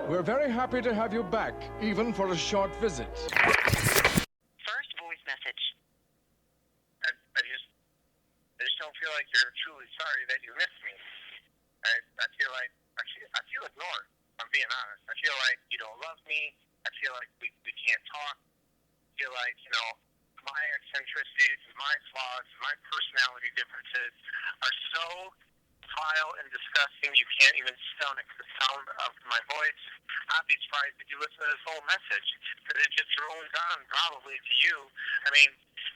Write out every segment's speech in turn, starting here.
We're very happy to have you back, even for a short visit. First voice message. I just don't feel like you're truly sorry that you missed me. I feel like I feel ignored. I'm being honest. I feel like you don't love me. I feel like we can't talk. I feel like, my eccentricities, my flaws, my personality differences are so vile and disgusting you can't even stomach the sound of my voice. I'd be surprised if you listen to this whole message, because it just rolls on probably to you. I mean,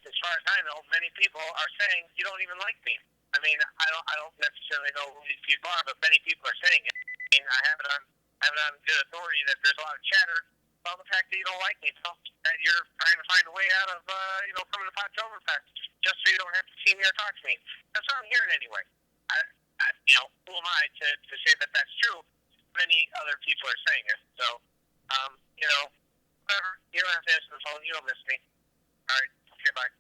as far as I know, many people are saying you don't even like me. I mean, I don't necessarily know who these people are, but many people are saying it. I mean, I have it on good authority that there's a lot of chatter about the fact that you don't like me, so that you're trying to find a way out of, coming to Oktoberfest just so you don't have to see me or talk to me. That's what I'm hearing anyway. Who am I to say that that's true? Many other people are saying it. So, whatever. You don't have to answer the phone. You don't miss me. All right. Okay, bye.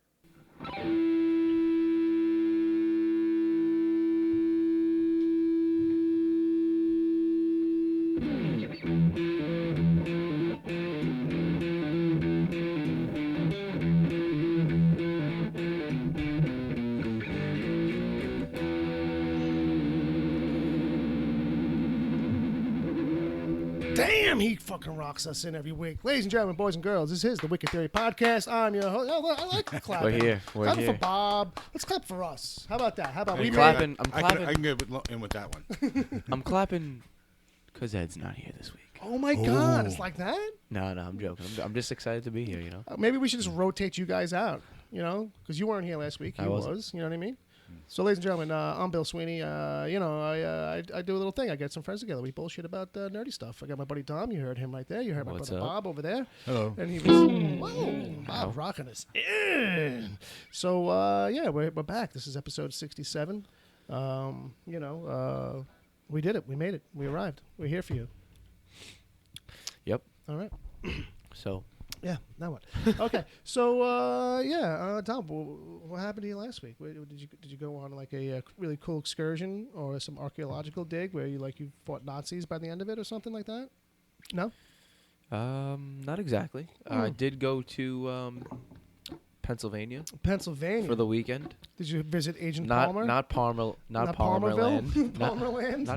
Damn, he fucking rocks us in every week. Ladies and gentlemen, boys and girls, this is the Wicked Theory Podcast. I'm your host. I like clapping. We're here. Clap for Bob. Let's clap for us. How about that? How about we clapping? I'm clapping. I can get in with that one. I'm clapping because Ed's not here this week. Oh my God, it's like that? No, I'm joking. I'm just excited to be here, Maybe we should just rotate you guys out, because you weren't here last week. He was, you know what I mean? So, ladies and gentlemen, I'm Bill Sweeney. I do a little thing. I get some friends together. We bullshit about nerdy stuff. I got my buddy Tom. You heard him right there. You heard my brother Bob over there. Hello. And he was, whoa, Bob rocking us in. So, we're back. This is episode 67. We did it. We made it. We arrived. We're here for you. Yep. All right. So. Yeah, now what? Okay, so Tom, what happened to you last week? Did you go on like a really cool excursion or some archaeological dig where you fought Nazis by the end of it or something like that? No. Not exactly. I did go to Pennsylvania for the weekend. Did you visit Agent Palmer? Not Palmerland. Palmerland. Not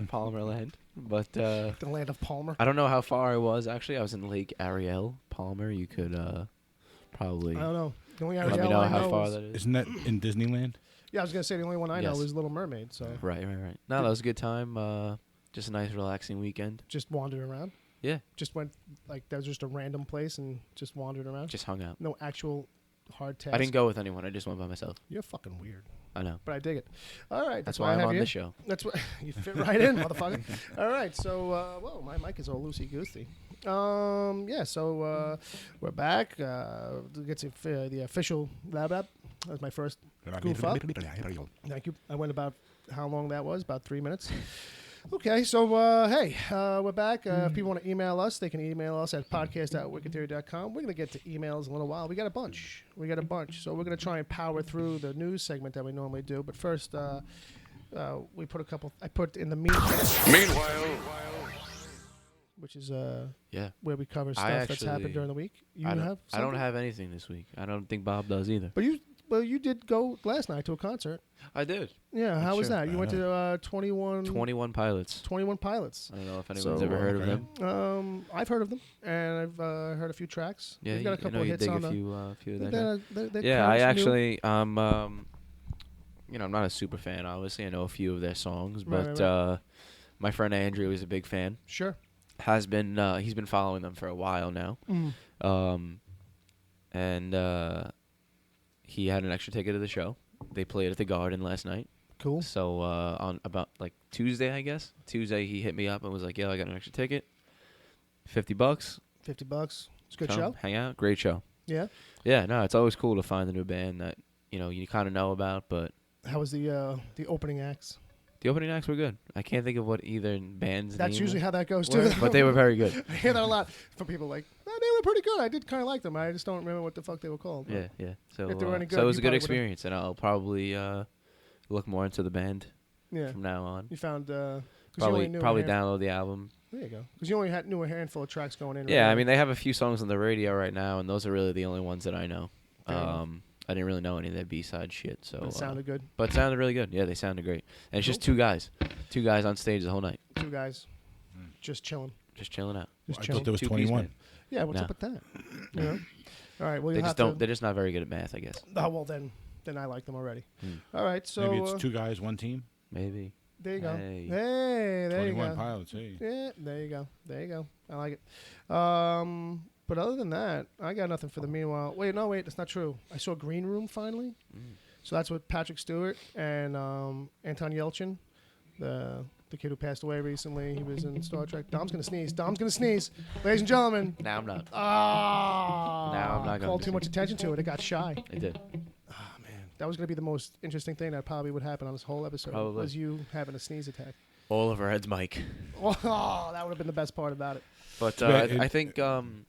Palmerland, but the land of Palmer. I don't know how far I was actually. I was in Lake Ariel, Palmer. You could probably. I don't know. The only let me know how far that is. Isn't that in Disneyland? Yeah, I was gonna say the only one I know is Little Mermaid. So right. No, that was a good time. Just a nice, relaxing weekend. Just wandered around. Yeah. Just went that was just a random place and just wandered around. Just hung out. No actual hard task. I didn't go with anyone. I just went by myself. You're fucking weird. I know. But I dig it. All right. That's why I'm on the show. That's what you fit right in, motherfucker. All right. So, my mic is all loosey-goosey. So we're back. Get the official lab. That was my first goof up. Thank you. I went about how long that was? About 3 minutes. Okay, so, we're back. If people want to email us, they can email us at podcast@wickedtheory.com. We're going to get to emails in a little while. We got a bunch. So we're going to try and power through the news segment that we normally do. But first, we put I put in the Meanwhile, which is where we cover stuff that's happened during the week. I don't have anything this week. I don't think Bob does either. But you did go last night to a concert. I did. Yeah, how was that? You went to 21 Pilots. 21 Pilots. I don't know if anyone's ever heard of them. I've heard of them, and I've heard a few tracks. Yeah, We've got a couple of hits on a few of that. Yeah, I actually, I'm not a super fan. Obviously, I know a few of their songs, but my friend Andrew is a big fan. Sure. Has been. He's been following them for a while now. And he had an extra ticket to the show. They played at the Garden last night. Cool. So on about Tuesday, I guess. Tuesday, he hit me up and was like, "Yeah, I got an extra ticket. $50. $50. It's a good show. Hang out. Great show. Yeah. Yeah. No, it's always cool to find a new band that you kind of know about. But how was the opening acts? The opening acts were good. I can't think of what either band's That's name usually how that goes too. But they were very good. I hear that a lot from people they were pretty good. I did kind of like them. I just don't remember what the fuck they were called. Yeah. So if they were any good, so it was a good experience, and I'll probably look more into the band from now on. You found probably download the album. There you go. Because you only knew a handful of tracks going in. Yeah, right? I mean, they have a few songs on the radio right now, and those are really the only ones that I know. I didn't really know any of their B-side shit, so. It sounded good. But it sounded really good. Yeah, they sounded great. And it's just two guys on stage the whole night. Two guys, just chilling. Just chilling out. Just I chilling. thought there was Two-piece 21. band. Yeah, what's No. up with that? You know? All right. Well, They you just have don't. They're just not very good at math, I guess. Oh well, then I like them already. All right. So Maybe it's 2 guys, 1 team. Maybe. there you go. Hey. Hey, there you 21 go. pilots. Hey. Yeah, there you go. There you go. I like it. But other than that, I got nothing for the meanwhile. Wait, that's not true. I saw Green Room finally. So that's with Patrick Stewart and Anton Yelchin, the kid who passed away recently. He was in Star Trek. Dom's gonna sneeze. Ladies and gentlemen. Now I'm not. Ah. I'm not going Called to too much sneeze. attention to it. It got shy. It did. That was gonna be the most interesting thing that probably would happen on this whole episode. Probably. Was you having a sneeze attack. All over Ed's mic. Oh, that would have been the best part about it. But But I think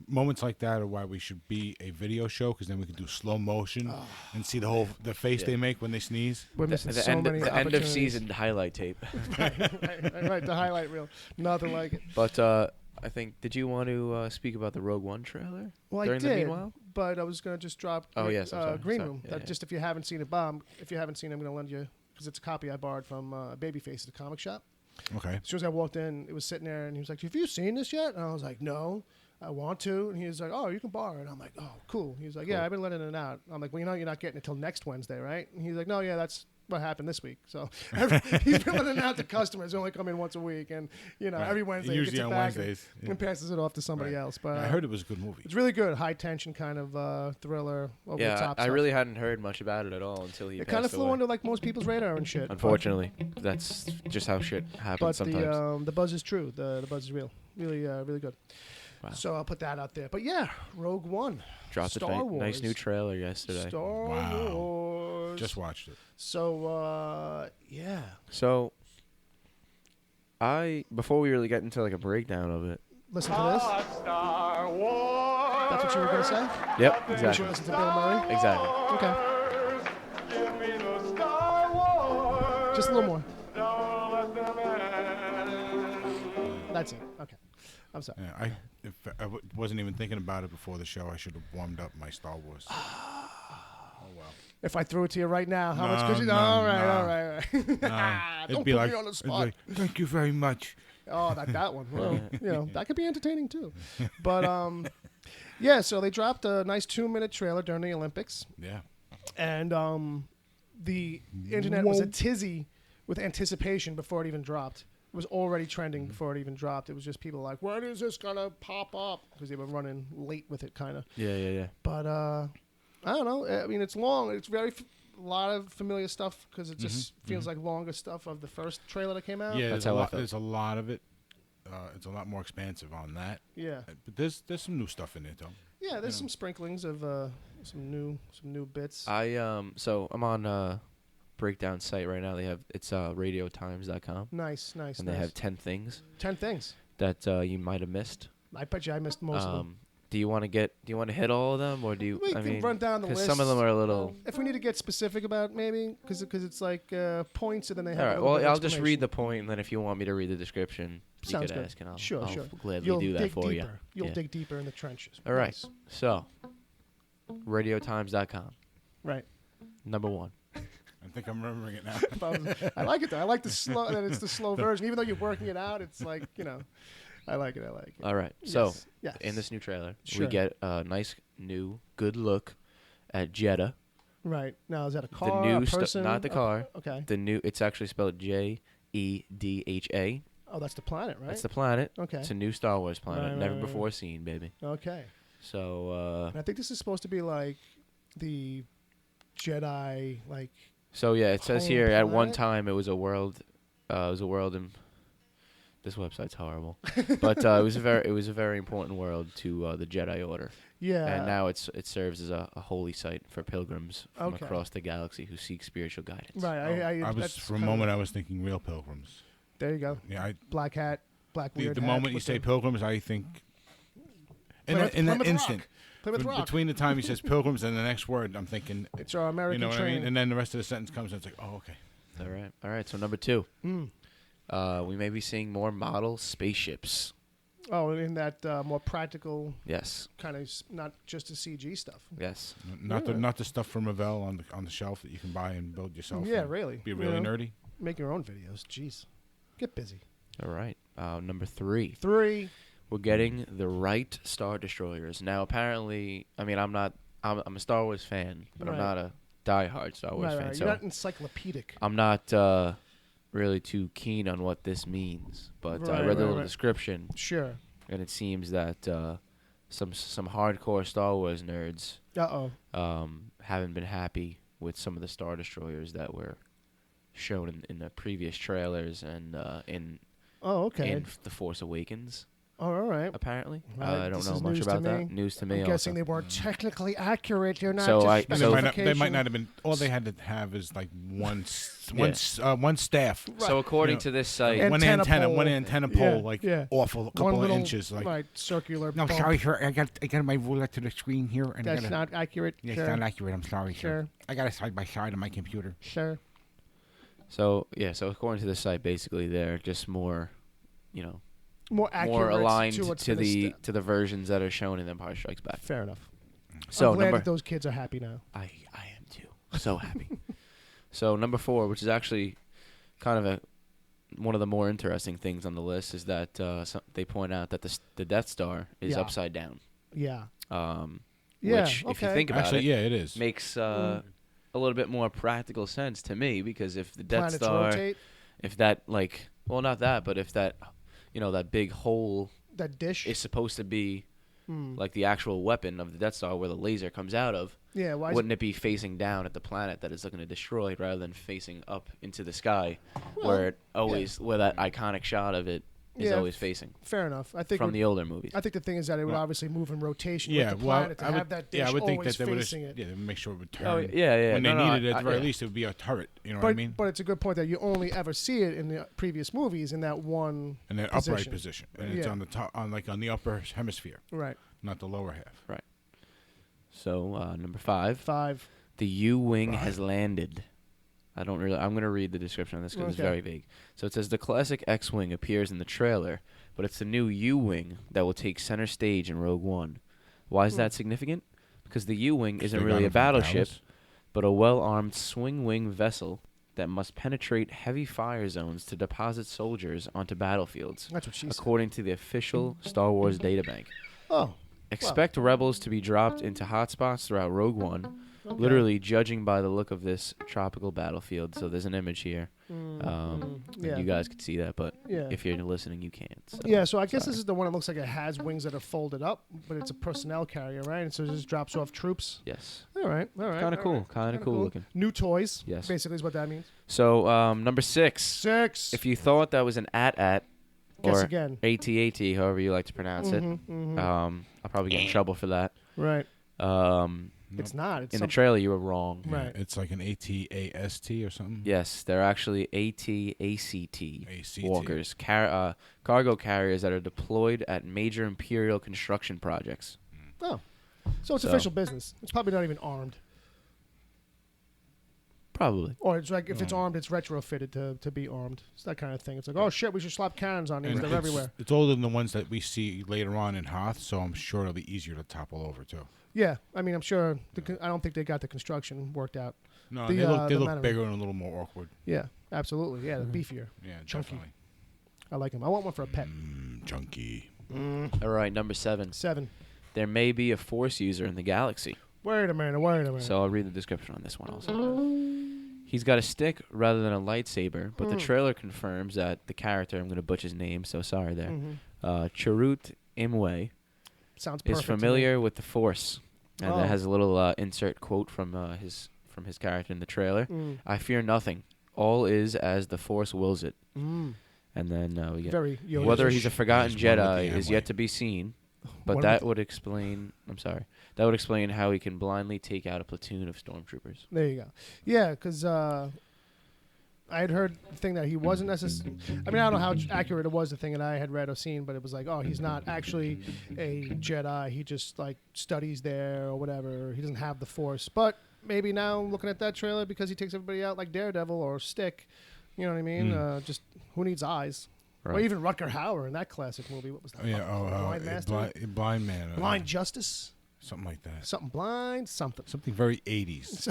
Moments like that are why we should be a video show, because then we can do slow motion and see the face they make when they sneeze. We're missing the so end many of opportunities. season highlight tape. right, the highlight reel. Nothing like it. But I think, did you want to speak about the Rogue One trailer? Well, during I did, the meanwhile? but I was going to just drop Oh, yes, I'm sorry. Green Sorry. Room. Yeah, That yeah. Just if you haven't seen it, Bob, if you haven't seen it, I'm going to lend you, because it's a copy I borrowed from Babyface at the comic shop. Okay. As soon as I walked in, it was sitting there, and he was like, have you seen this yet? And I was like, no, I want to. And he was like, oh, you can borrow it. And I'm like, oh, cool. He was like, yeah, I've been letting it out. I'm like, well, you know, you're not getting it till next Wednesday, right? And he's like, no, yeah, that's what happened this week. So he's been letting it out to customers who only come in once a week. And, you know, Right. every Wednesday he Usually gets it on back Wednesdays. and passes it off to somebody Right. else. But I heard it was a good movie. it's really good. High tension kind of thriller, over the Yeah, top I stuff. really hadn't heard much about it at all until he It passed kind of flew away. under like most people's radar and shit. Unfortunately, that's just how shit happens But sometimes. the buzz is true. The buzz is real. Really, really good. Wow. So I'll put that out there. But yeah, Rogue One. Dropped a Star Wars. nice new trailer yesterday. Star Wow. Wars. Just watched it. So yeah. So, before we really get into like a breakdown of it. Listen to this. That's what you were gonna say? Yep, You should exactly. listen to Bill Murray. Exactly. Okay. Just a little more. That's it. Okay. I'm sorry. Yeah, if I wasn't even thinking about it before the show, I should have warmed up my Star Wars. Oh well. If I threw it to you right now, how much No, could you? no, all right, no. all right. It'd Don't be put like, me on the it'd be spot. like, thank you very much. Oh, that one. Well, you know, that could be entertaining too. But yeah. So they dropped a nice 2-minute trailer during the Olympics, Yeah. and the internet was a tizzy with anticipation before it even dropped. It was already trending before it even dropped. It was just people like, when is this gonna pop up? Because they were running late with it, kind of. Yeah. But I don't know. I mean, it's long. It's very a lot of familiar stuff because it just feels like longer stuff of the first trailer that came out. Yeah, That's there's, how I a lot, felt. there's a lot of it. It's a lot more expansive on that. Yeah. But there's some new stuff in there, though. Yeah. There's some sprinklings of some new bits. So I'm on breakdown site right now. It's radiotimes.com, Nice. and they have 10 things 10 things. that you might have missed. I bet you I missed most of them. Do you want to hit all of them, or do you? We can run down the list. some of them are a little. If we need to get specific about maybe, because it's like points, and then they have. All a right. little Well, bit of I'll just read explanation. the point, and then if you want me to read the description, Sounds you could good. ask, and I'll Sure. gladly You'll do that dig for you. deeper. You'll Yeah. dig deeper in the trenches. All right. Nice. So, radiotimes.com, Right. number 1. I think I'm remembering it now. I like it though. I like the slow. That it's the slow version. Even though you're working it out, it's like I like it. All right. So, Yes. in this new trailer, Sure. we get a nice, new, good look at Jeddah. Right. Now is that a The car? new a person? not the car. Okay. It's actually spelled Jedha. Oh, that's the planet, right? That's the planet. Okay. It's a new Star Wars planet, Right, never right, before seen, baby. Okay. So, And I think this is supposed to be like the Jedi, like. so yeah, it says Home here at one planet? time it was a world. In this website's horrible, but it was a very important world to the Jedi Order. Yeah. And now it serves as a holy site for pilgrims from Okay. across the galaxy who seek spiritual guidance. Right. I was that's for a kinda- moment I was thinking real pilgrims. There you go. Yeah, Black hat, black weird the hat moment you with say the pilgrims, I think in Plymouth- that Plymouth instant, Rock. Plymouth Rock. between the time he says pilgrims and the next word, I'm thinking, It's our American you know what I train. mean? And then the rest of the sentence comes and it's like, oh, okay. All right. So number 2, We may be seeing more model spaceships. Oh, in that more practical Yes. kind of, not just the CG stuff. Yes. Not the stuff from Revell on the shelf that you can buy and build yourself. Yeah, and really. Be really nerdy. Make your own videos. Jeez. Get busy. All right. Number 3. 3. We're getting the right Star Destroyers. Now, apparently, I mean, I'm a Star Wars fan, but I'm Right. not a diehard Star Wars fan. Right. So You're not encyclopedic. I'm not really too keen on what this means. But I read the little description, Sure. and it seems that some hardcore Star Wars nerds haven't been happy with some of the Star Destroyers that were shown in the previous trailers and in The Force Awakens. Oh, all right. Apparently, Right. I don't This know is much news to about that. me. News to me. I'm guessing also. they weren't technically accurate. You're not So just I- They might specification. not have been. All they had to have is like one staff. So according to this site, One Antenna antenna, pole. one antenna Yeah, pole, like yeah. off a One couple of little, inches. Like, right, circular. no, bump. sorry, sir. I got my ruler to the screen here, and That's not accurate. Yeah, sure. it's not accurate. I'm sorry, Sure. sir. I got it side by side on my computer. Sure. so according to this site, basically they're just more, More accurate more aligned to, what's to gonna the versions that are shown in Empire Strikes Back. Fair enough. So I'm glad number that those kids are happy now. I am too. So happy. So number 4, which is actually kind of one of the more interesting things on the list, is that they point out that the Death Star is Yeah. upside down. Yeah. Yeah, Yeah, which, if you okay. think about Actually, it, yeah, it is. makes a little bit more practical sense to me, because if the Death Planets Star, rotate. if that not that, but if that, that big hole That dish. is supposed to be like the actual weapon of the Death Star where the laser comes out of, yeah. Why? wouldn't it be facing down at the planet that it's looking to destroy rather than facing up into the sky, where that iconic shot of it is Yeah, always facing Fair enough. I think from the older movies? I think the thing is that it would obviously move in rotation Yeah, with the well, planet to have that dish I would think always that they would facing it. they would make sure it would turn. Oh, yeah. When they No, needed it, at the very yeah. least, it would be a turret. You know But what I mean? but it's a good point that you only ever see it in the previous movies in that one In that position. upright position, and it's Yeah. on the top, on the upper hemisphere, Right. not the lower half. Right. So number 5, 5. the U-wing has landed. I'm going to read the description on this because it's Okay. very vague. So it says the classic X-wing appears in the trailer, but it's the new U-wing that will take center stage in Rogue One. Why is that significant? Because the U-wing isn't they really got a it from battleship, Dallas. but a well-armed swing-wing vessel that must penetrate heavy fire zones to deposit soldiers onto battlefields, That's what she said. according to the official Star Wars databank. Oh. Expect rebels to be dropped into hotspots throughout Rogue One, literally judging by the look of this tropical battlefield. So there's an image here. And Yeah. you guys can see that, but Yeah. if you're listening, you can't. So. Yeah, so I guess this is the one that looks like it has wings that are folded up, but it's a personnel carrier, right? And so it just drops off troops. Yes. All right. Kinda all cool, right, kinda cool looking. New toys. Yes. Basically is what that means. So number 6. 6. If you thought that was an AT-AT, Guess or again. AT-AT, however you like to pronounce it, I'll probably get in trouble for that. Right. It's not. It's In the some- trailer, you were wrong. Right. It's like an ATAST or something. Yes, they're actually AT-ACT ACT. walkers, cargo carriers that are deployed at major Imperial construction projects. Oh. So it's So- official business. It's probably not even armed. Probably. Or it's like if it's armed, it's retrofitted to be armed. It's that kind of thing. It's like, oh shit, we should slap cannons on these. And They're it's, everywhere. It's older than the ones that we see later on in Hoth, so I'm sure it'll be easier to topple over too. Yeah, I mean, I'm sure. I don't think they got the construction worked out. No, The, they look the manner- bigger and a little more awkward. Yeah, absolutely. Yeah, the beefier. Yeah, Chunky. definitely. I like them. I want one for a pet. Chunky. All right, number 7. 7. There may be a Force user in the galaxy. Wait a minute. So I'll read the description on this one also. He's got a stick rather than a lightsaber, but the trailer confirms that the character, I'm going to butcher his name, so sorry there, Chirrut Imwe, Sounds perfect. is to me. familiar with the Force. And Oh. that has a little insert quote from his character in the trailer. I fear nothing. All is as the Force wills it. And then we get Very Yoda-ish. whether he's a forgotten There's one with Jedi the is Amway. yet to be seen, but One that with- would explain. I'm sorry. That would explain how he can blindly take out a platoon of stormtroopers. There you go. Yeah, because I had heard the thing that he wasn't necessarily. I mean, I don't know how accurate it was, the thing that I had read or seen, but it was like, oh, he's not actually a Jedi. He just like studies there or whatever. He doesn't have the Force. But maybe now looking at that trailer, because he takes everybody out like Daredevil or Stick, you know what I mean? Just who needs eyes? Right. Or even Rutger Hauer in that classic movie. What was that? Blind Master? Blind Man. Blind Justice? Something like that. Something blind, something. Something very 80s.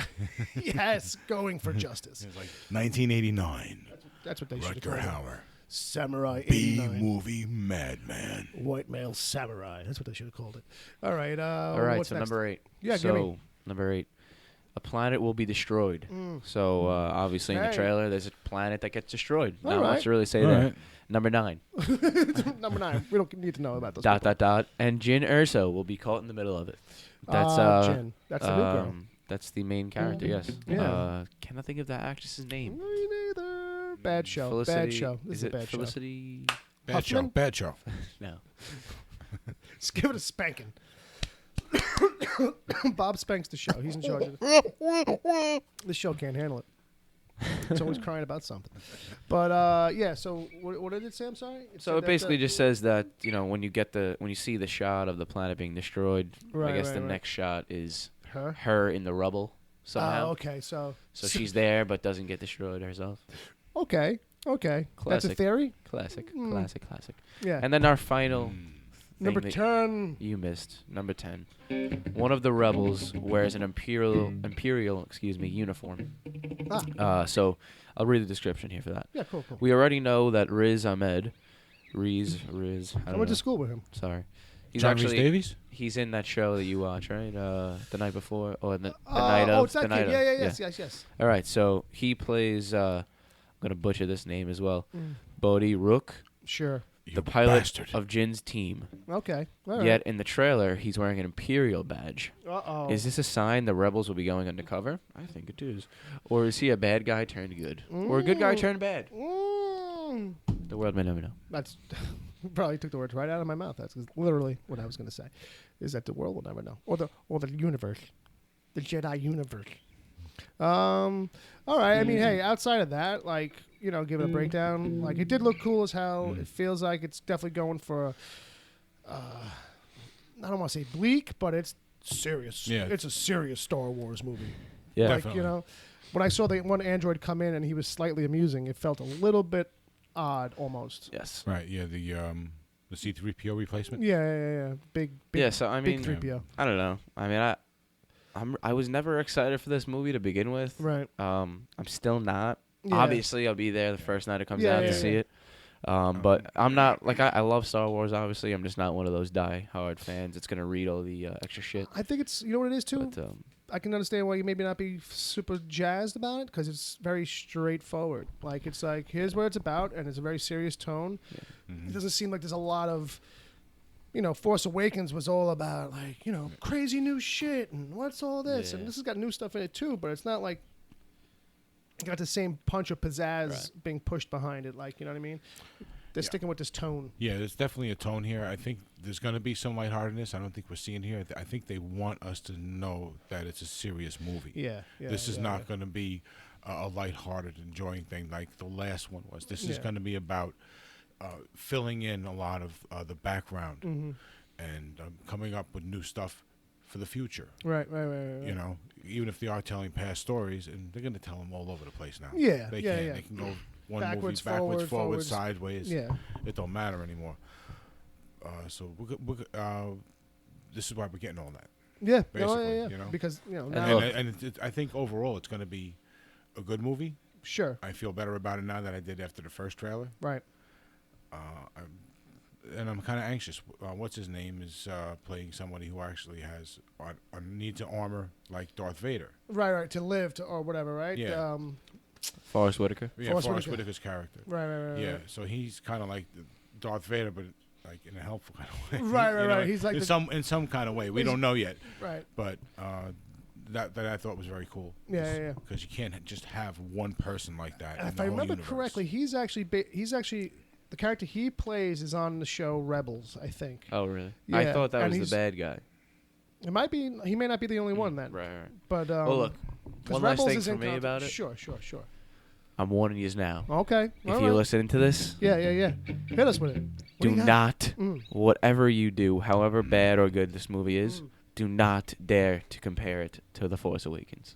Yes, going for justice. It's like 1989. That's what they should have called Rutger it. Hauer. Samurai 89. B-movie madman. White male samurai. That's what they should have called it. All right. All right, what's so next? number 8. Yeah, so, give me. number 8. A planet will be destroyed. So, obviously, in the trailer, there's a planet that gets destroyed. Not much to really say there. Right. Number 9. Number 9. We don't need to know about those. And Jin Erso will be caught in the middle of it. That's Jin. That's the new girl. That's the main character, yes. Yeah. Cannot think of that actress's name. Me neither. Bad show. Felicity, Bad show. This is a it bad Felicity? Bad show. Huffman? Bad show. No. Just give it a spanking. Bob spanks the show. He's in charge of it. This show can't handle it. It's always crying about something. But yeah, so what did it say? I'm sorry. So it basically just says that when you see the shot of the planet being destroyed, I guess the next shot is her in the rubble somehow. Okay, so she's there but doesn't get destroyed herself. Okay. That's a Classic. theory. Classic. Yeah. And then our final Number thing that 10. you missed, number 10. One of the rebels wears an imperial uniform. So I'll read the description here for that. Yeah, cool. We already know that Riz Ahmed, Riz. I went to school with him. Sorry. Jarvis Davies? He's in that show that you watch, right? The night before or the night of. Oh, it's that the night kid. of. Yes. All right, so he plays. I'm gonna butcher this name as well. Bodhi Rook, Sure. the pilot bastard. of Jin's team. Okay. All right. Yet in the trailer, he's wearing an Imperial badge. Uh-oh. Is this a sign the rebels will be going undercover? I think it is. Or is he a bad guy turned good? Or a good guy turned bad? The world may never know. That's probably took the words right out of my mouth. That's literally what I was going to say. Is that the world will never know, or the universe, the Jedi universe. All right. I mean, hey, outside of that, like give it a breakdown. Like it did look cool as hell. It feels like it's definitely going for. I don't want to say bleak, but it's serious. Yeah. It's a serious Star Wars movie. Yeah, Like definitely. when I saw the one android come in and he was slightly amusing, it felt a little bit odd almost. Yes. Right, yeah, the C-3PO replacement. Yeah. Big. Yeah. So I mean, big 3PO. I don't know. I mean, I was never excited for this movie to begin with. Right. I'm still not. Yeah. Obviously, I'll be there the first night it comes Yeah, out yeah, to see yeah. it. But I'm not like I love Star Wars. Obviously, I'm just not one of those die-hard fans. It's gonna read all the extra shit. I think it's what it is too. But I can understand why you maybe not be super jazzed about it because it's very straightforward. Like it's like here's what it's about, and it's a very serious tone. Yeah. Mm-hmm. It doesn't seem like there's a lot of, Force Awakens was all about like crazy new shit and what's all this, Yeah. and this has got new stuff in it too. But it's not like it got the same punch of pizzazz being pushed behind it. Like you know what I mean? They're sticking with this tone. Yeah, there's definitely a tone here. I think there's going to be some lightheartedness. I don't think we're seeing here. I think they want us to know that it's a serious movie. Yeah. This is not going to be a lighthearted, enjoying thing like the last one was. This is going to be about filling in a lot of the background and coming up with new stuff for the future. Right. Even if they are telling past stories, and they're going to tell them all over the place now. Yeah, They yeah, can. yeah. They can go one Backwards, movie backwards, forward, forwards. sideways. Yeah. It don't matter anymore. So this is why we're getting all that. Yeah. Basically, Yeah. Because now, And I think overall it's going to be a good movie. sure. I feel better about it now than I did after the first trailer. Right. And I'm kind of anxious. What's his name is playing somebody who actually has needs an armor like Darth Vader. Right. To live or whatever. Right. Yeah. Forrest Whitaker. Yeah, Forrest Forrest Whitaker. Whitaker's character. Right. Yeah, so he's kind of like Darth Vader, but like in a helpful kind of way. Right. He's like in some kind of way. We don't know yet. Right. But that I thought was very cool. Yeah. Because you can't just have one person like that. And in if the I whole remember universe. correctly, he's actually the character he plays is on the show Rebels, I think. Oh really? Yeah, I thought that and was he's- the bad guy. It might be. He may not be the only one then. Right. But Well, look. 'cause One last Rebels thing is for in me concept. about it. Sure. I'm warning you now. Okay. If all you're right. listening to this, Yeah. Hit us with it. What do you got? not, Mm. whatever you do, however bad or good this movie is, do not dare to compare it to The Force Awakens.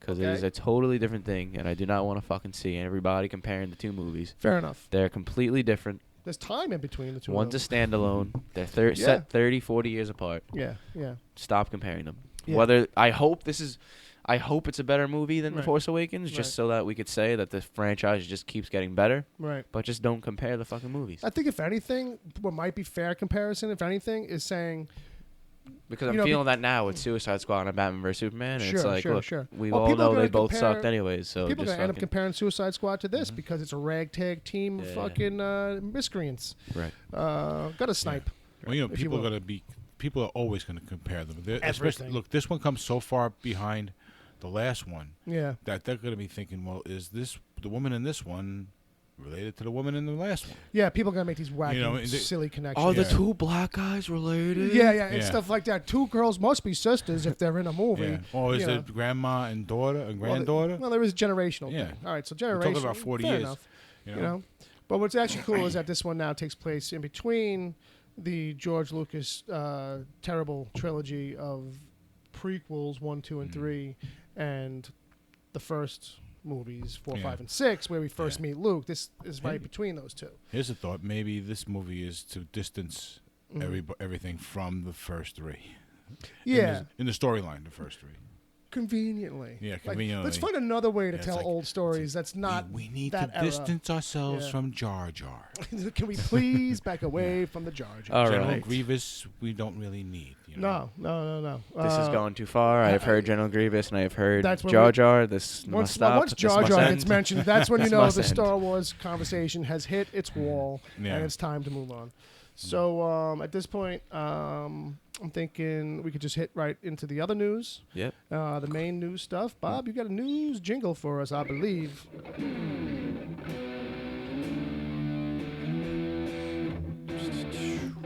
because it is a totally different thing, and I do not want to fucking see everybody comparing the two movies. Fair enough. They're completely different. There's time in between the two. One's a standalone. They're set 30, 40 years apart. Yeah, yeah. Stop comparing them. Yeah. I hope it's a better movie than The Force Awakens, just so that we could say that the franchise just keeps getting better. Right. But just don't compare the fucking movies. I think if anything, what might be fair comparison, if anything, is saying. Because I'm feeling that now with Suicide Squad and Batman vs Superman, and it's like, look, we well, all know they both sucked anyways. So people are gonna end up comparing Suicide Squad to this because it's a ragtag team of fucking miscreants. Right. Got a snipe. Well, people are always gonna compare them. Everything. Look, this one comes so far behind the last one. Yeah. That they're gonna be thinking, well, is this the woman in this one related to the woman in the last one? Yeah, people are gonna make these wacky, silly connections. Are the two black guys related? Yeah, and stuff like that. Two girls must be sisters if they're in a movie. Yeah. Or is it grandma and daughter and granddaughter? Well, there is a generational thing. All right, so generational. We're talking about 40 years. Enough, you know. But what's actually cool is that this one now takes place in between the George Lucas terrible trilogy of prequels 1, 2, and 3, and the first movies 4, 5, and 6, where we first meet Luke. This is right between those two. Here's a thought: maybe this movie is to distance everything from the first 3. Yeah, in the storyline, the first 3. Conveniently. Yeah, conveniently. Let's find another way to tell old stories that's not we need that to distance ourselves from Jar Jar. Can we please back away from the Jar Jar? All General right. Grievous, we don't really need. No. This is going too far. I have heard General Grievous, and I have heard Jar Jar. This must stop. Once Jar Jar gets mentioned, that's when you know the Star Wars conversation has hit its wall, and it's time to move on. So at this point, I'm thinking we could just hit right into the other news. Yep. The main news stuff. Bob, you got a news jingle for us, I believe.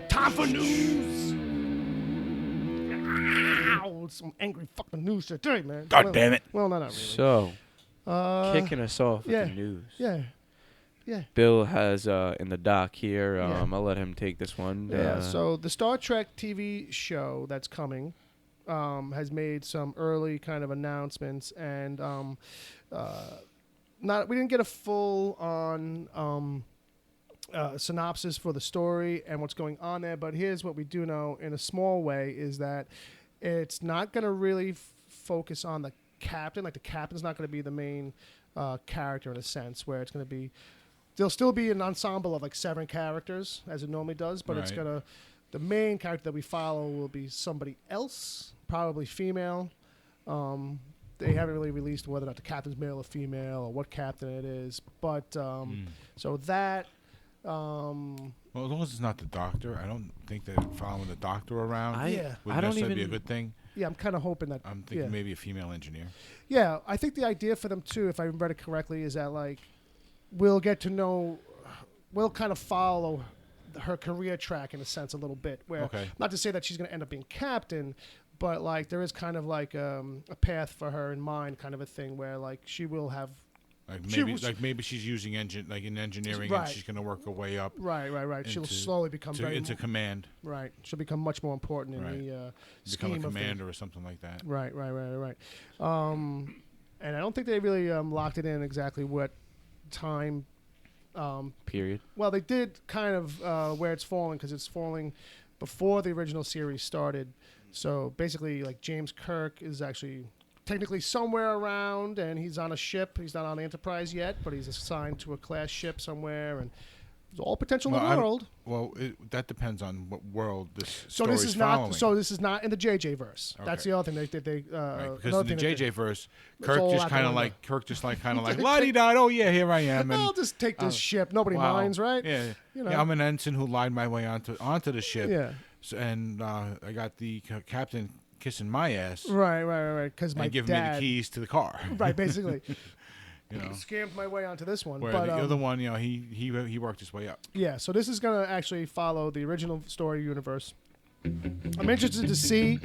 Time for news. Ow, some angry fucking news today, man. God damn it. Well, not really. So, kicking us off with the news. Yeah. Bill has in the doc here. I'll let him take this one. So the Star Trek TV show that's coming has made some early kind of announcements, and we didn't get a full on synopsis for the story and what's going on there. But here's what we do know in a small way is that it's not going to really focus on the captain. Like the captain's not going to be the main character in a sense, where it's going to be. There'll still be an ensemble of like 7 characters as it normally does, but it's gonna. The main character that we follow will be somebody else, probably female. They haven't really released whether or not the captain's male or female or what captain it is, but so that. Well, as long as it's not the Doctor, I don't think they're following the Doctor around. Would necessarily be a good thing. Yeah, I'm kind of hoping that. I'm thinking maybe a female engineer. Yeah, I think the idea for them too, if I read it correctly, is that like. We'll get to know, we'll kind of follow her career track in a sense a little bit. Where not to say that she's going to end up being captain, but like there is kind of like a path for her in mind, kind of a thing where like she will have. Maybe she's using in engineering and she's going to work her way up. Right. She'll slowly become into command. Right. She'll become much more important in the scheme become a of commander or something like that. Right. And I don't think they really locked it in exactly what time period. Well, they did kind of where it's falling because it's falling before the original series started. So basically, like James Kirk is actually technically somewhere around, and he's on a ship. He's not on the Enterprise yet, but he's assigned to a class ship somewhere, and there's all potential in the world. Well, that depends on what world this story is following. So this is not in the JJ verse. Okay. That's the other thing they because in the JJ verse, Kirk just kind of like la-di-da, oh yeah, here I am. I'll just take this ship. Nobody minds, right? Yeah. Yeah, I'm an ensign who lied my way onto the ship. Yeah. So, and I got the captain kissing my ass. Right. Because my giving me the keys to the car. Right, basically. Scammed my way onto this one. Where the other one, he worked his way up. Yeah, so this is going to actually follow the original story universe. I'm interested to see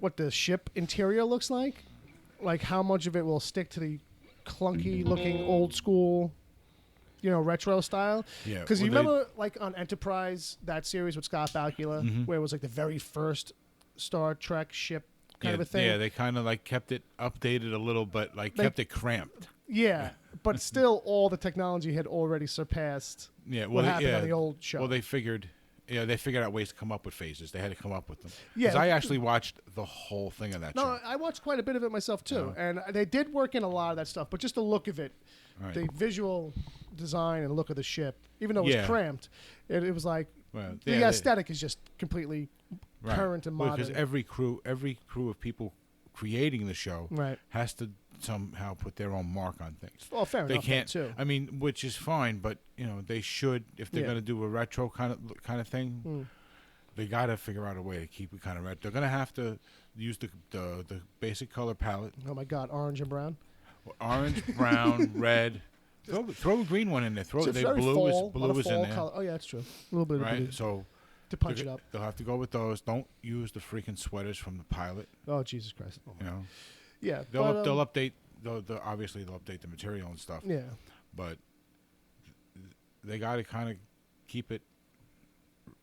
what the ship interior looks like how much of it will stick to the clunky-looking, old-school, retro style. Yeah. Because you remember, like on Enterprise, that series with Scott Bakula, where it was like the very first Star Trek ship kind of a thing. Yeah, they kind of like kept it updated a little, but like kept it cramped. Yeah, but still, all the technology had already surpassed what happened on the old show. Well, they figured out ways to come up with phases. They had to come up with them. Yeah, because I actually watched the whole thing of that show. No, I watched quite a bit of it myself too, and they did work in a lot of that stuff. But just the look of it, the visual design and look of the ship, even though it was cramped, it was like the aesthetic is just completely current and modern. Because every crew of people creating the show has to somehow put their own mark on things. Well, fair enough. They can't. Too. I mean, which is fine, but they should, if they're going to do a retro kind of thing, they got to figure out a way to keep it kind of retro. They're going to have to use the basic color palette. Oh my God, orange and brown. Orange, brown, red. Throw a green one in there. Blue is in there. Color. Oh yeah, that's true. A little bit of blue. So to punch it up. They'll have to go with those. Don't use the freaking sweaters from the pilot. Oh Jesus Christ! Oh, yeah, they'll update. Obviously they'll update the material and stuff. Yeah, but they got to kind of keep it.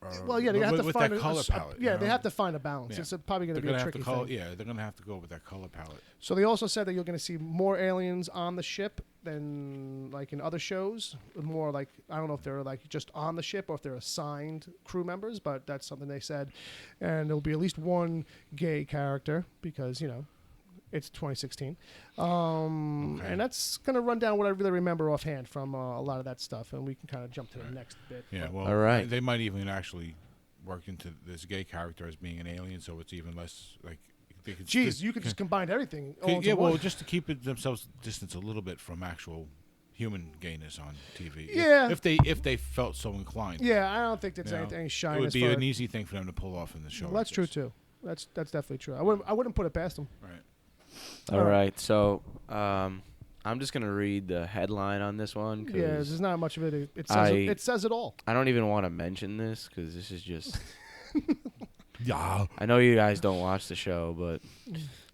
They have to with find that color palette. They have to find a balance. It's probably going to be a tricky thing. Yeah, they're going to have to go with that color palette. So they also said that you're going to see more aliens on the ship than like in other shows. More like, I don't know if they're like just on the ship or if they're assigned crew members, but that's something they said. And there'll be at least one gay character because it's 2016. And that's going to run down what I really remember offhand from a lot of that stuff, and we can kind of jump to the next bit. Yeah, well, all right. They might even actually work into this gay character as being an alien, so it's even less like. You could just combine everything. Just to keep themselves distance a little bit from actual human gayness on TV. Yeah. If they felt so inclined. Yeah, I don't think there's anything shiny. It would be an easy thing for them to pull off in the show. Well, that's true too. That's definitely true. I wouldn't put it past them. Right. All right, so I'm just gonna read the headline on this one. Yeah, there's not much of it. It says it all. I don't even want to mention this because this is just. Yeah. I know you guys don't watch the show, but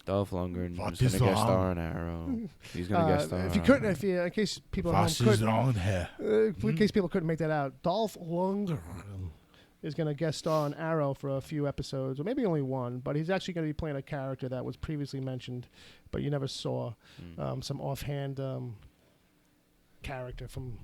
Dolph Lundgren is gonna guest star on Arrow. He's gonna guest star. In case people at home in case people couldn't make that out, Dolph Lundgren is going to guest star on Arrow for a few episodes, or maybe only one, but he's actually going to be playing a character that was previously mentioned, but you never saw. Some offhand character from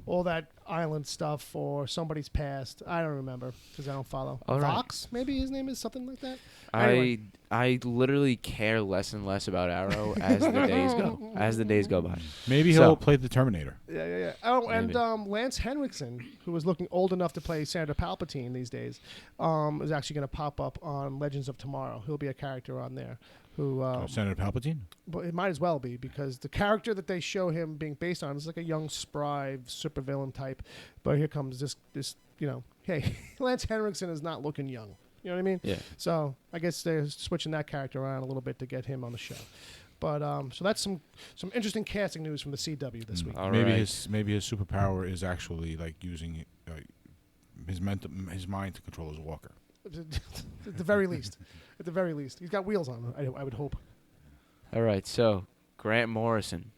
all that island stuff or somebody's past. I don't remember because I don't follow. All Vox, maybe his name is something like that. I literally care less and less about Arrow as the days go by. Maybe he'll play the Terminator. Yeah. Oh, maybe. And Lance Henriksen, who was looking old enough to play Senator Palpatine these days, is actually going to pop up on Legends of Tomorrow. He'll be a character on there. Senator Palpatine? But it might as well be because the character that they show him being based on is like a young, spry supervillain type. But here comes this hey, Lance Henriksen is not looking young. You know what I mean? Yeah. So I guess they're switching that character around a little bit to get him on the show. But so that's some interesting casting news from the CW this week. Maybe his superpower is actually like using his mind to control his walker. At the very least. At the very least. He's got wheels on him, I would hope. All right, so Grant Morrison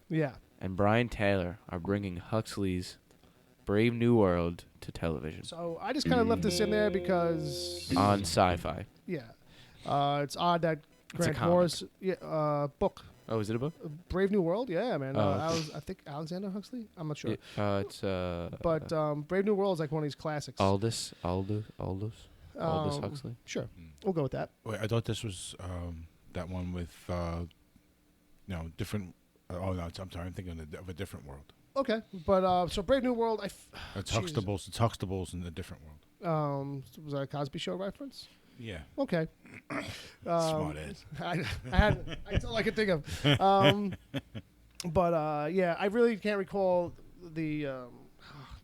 and Brian Taylor are bringing Huxley's Brave New World to television. So I just kind of left this in there because... On Sci-Fi. Yeah. It's odd that Grant Morrison... book. Oh, is it a book? Brave New World? Yeah, man. I think Alexander Huxley? I'm not sure. But Brave New World is like one of these classics. Aldous Huxley? Sure. We'll go with that. Wait, I thought this was that one with, different... oh, no, I'm sorry. I'm thinking of a different world. Okay. But, so Brave New World... It's Huxtables in a different world. Was that a Cosby Show reference? Yeah. Okay. Smart ass. That's all I could think of. But I really can't recall the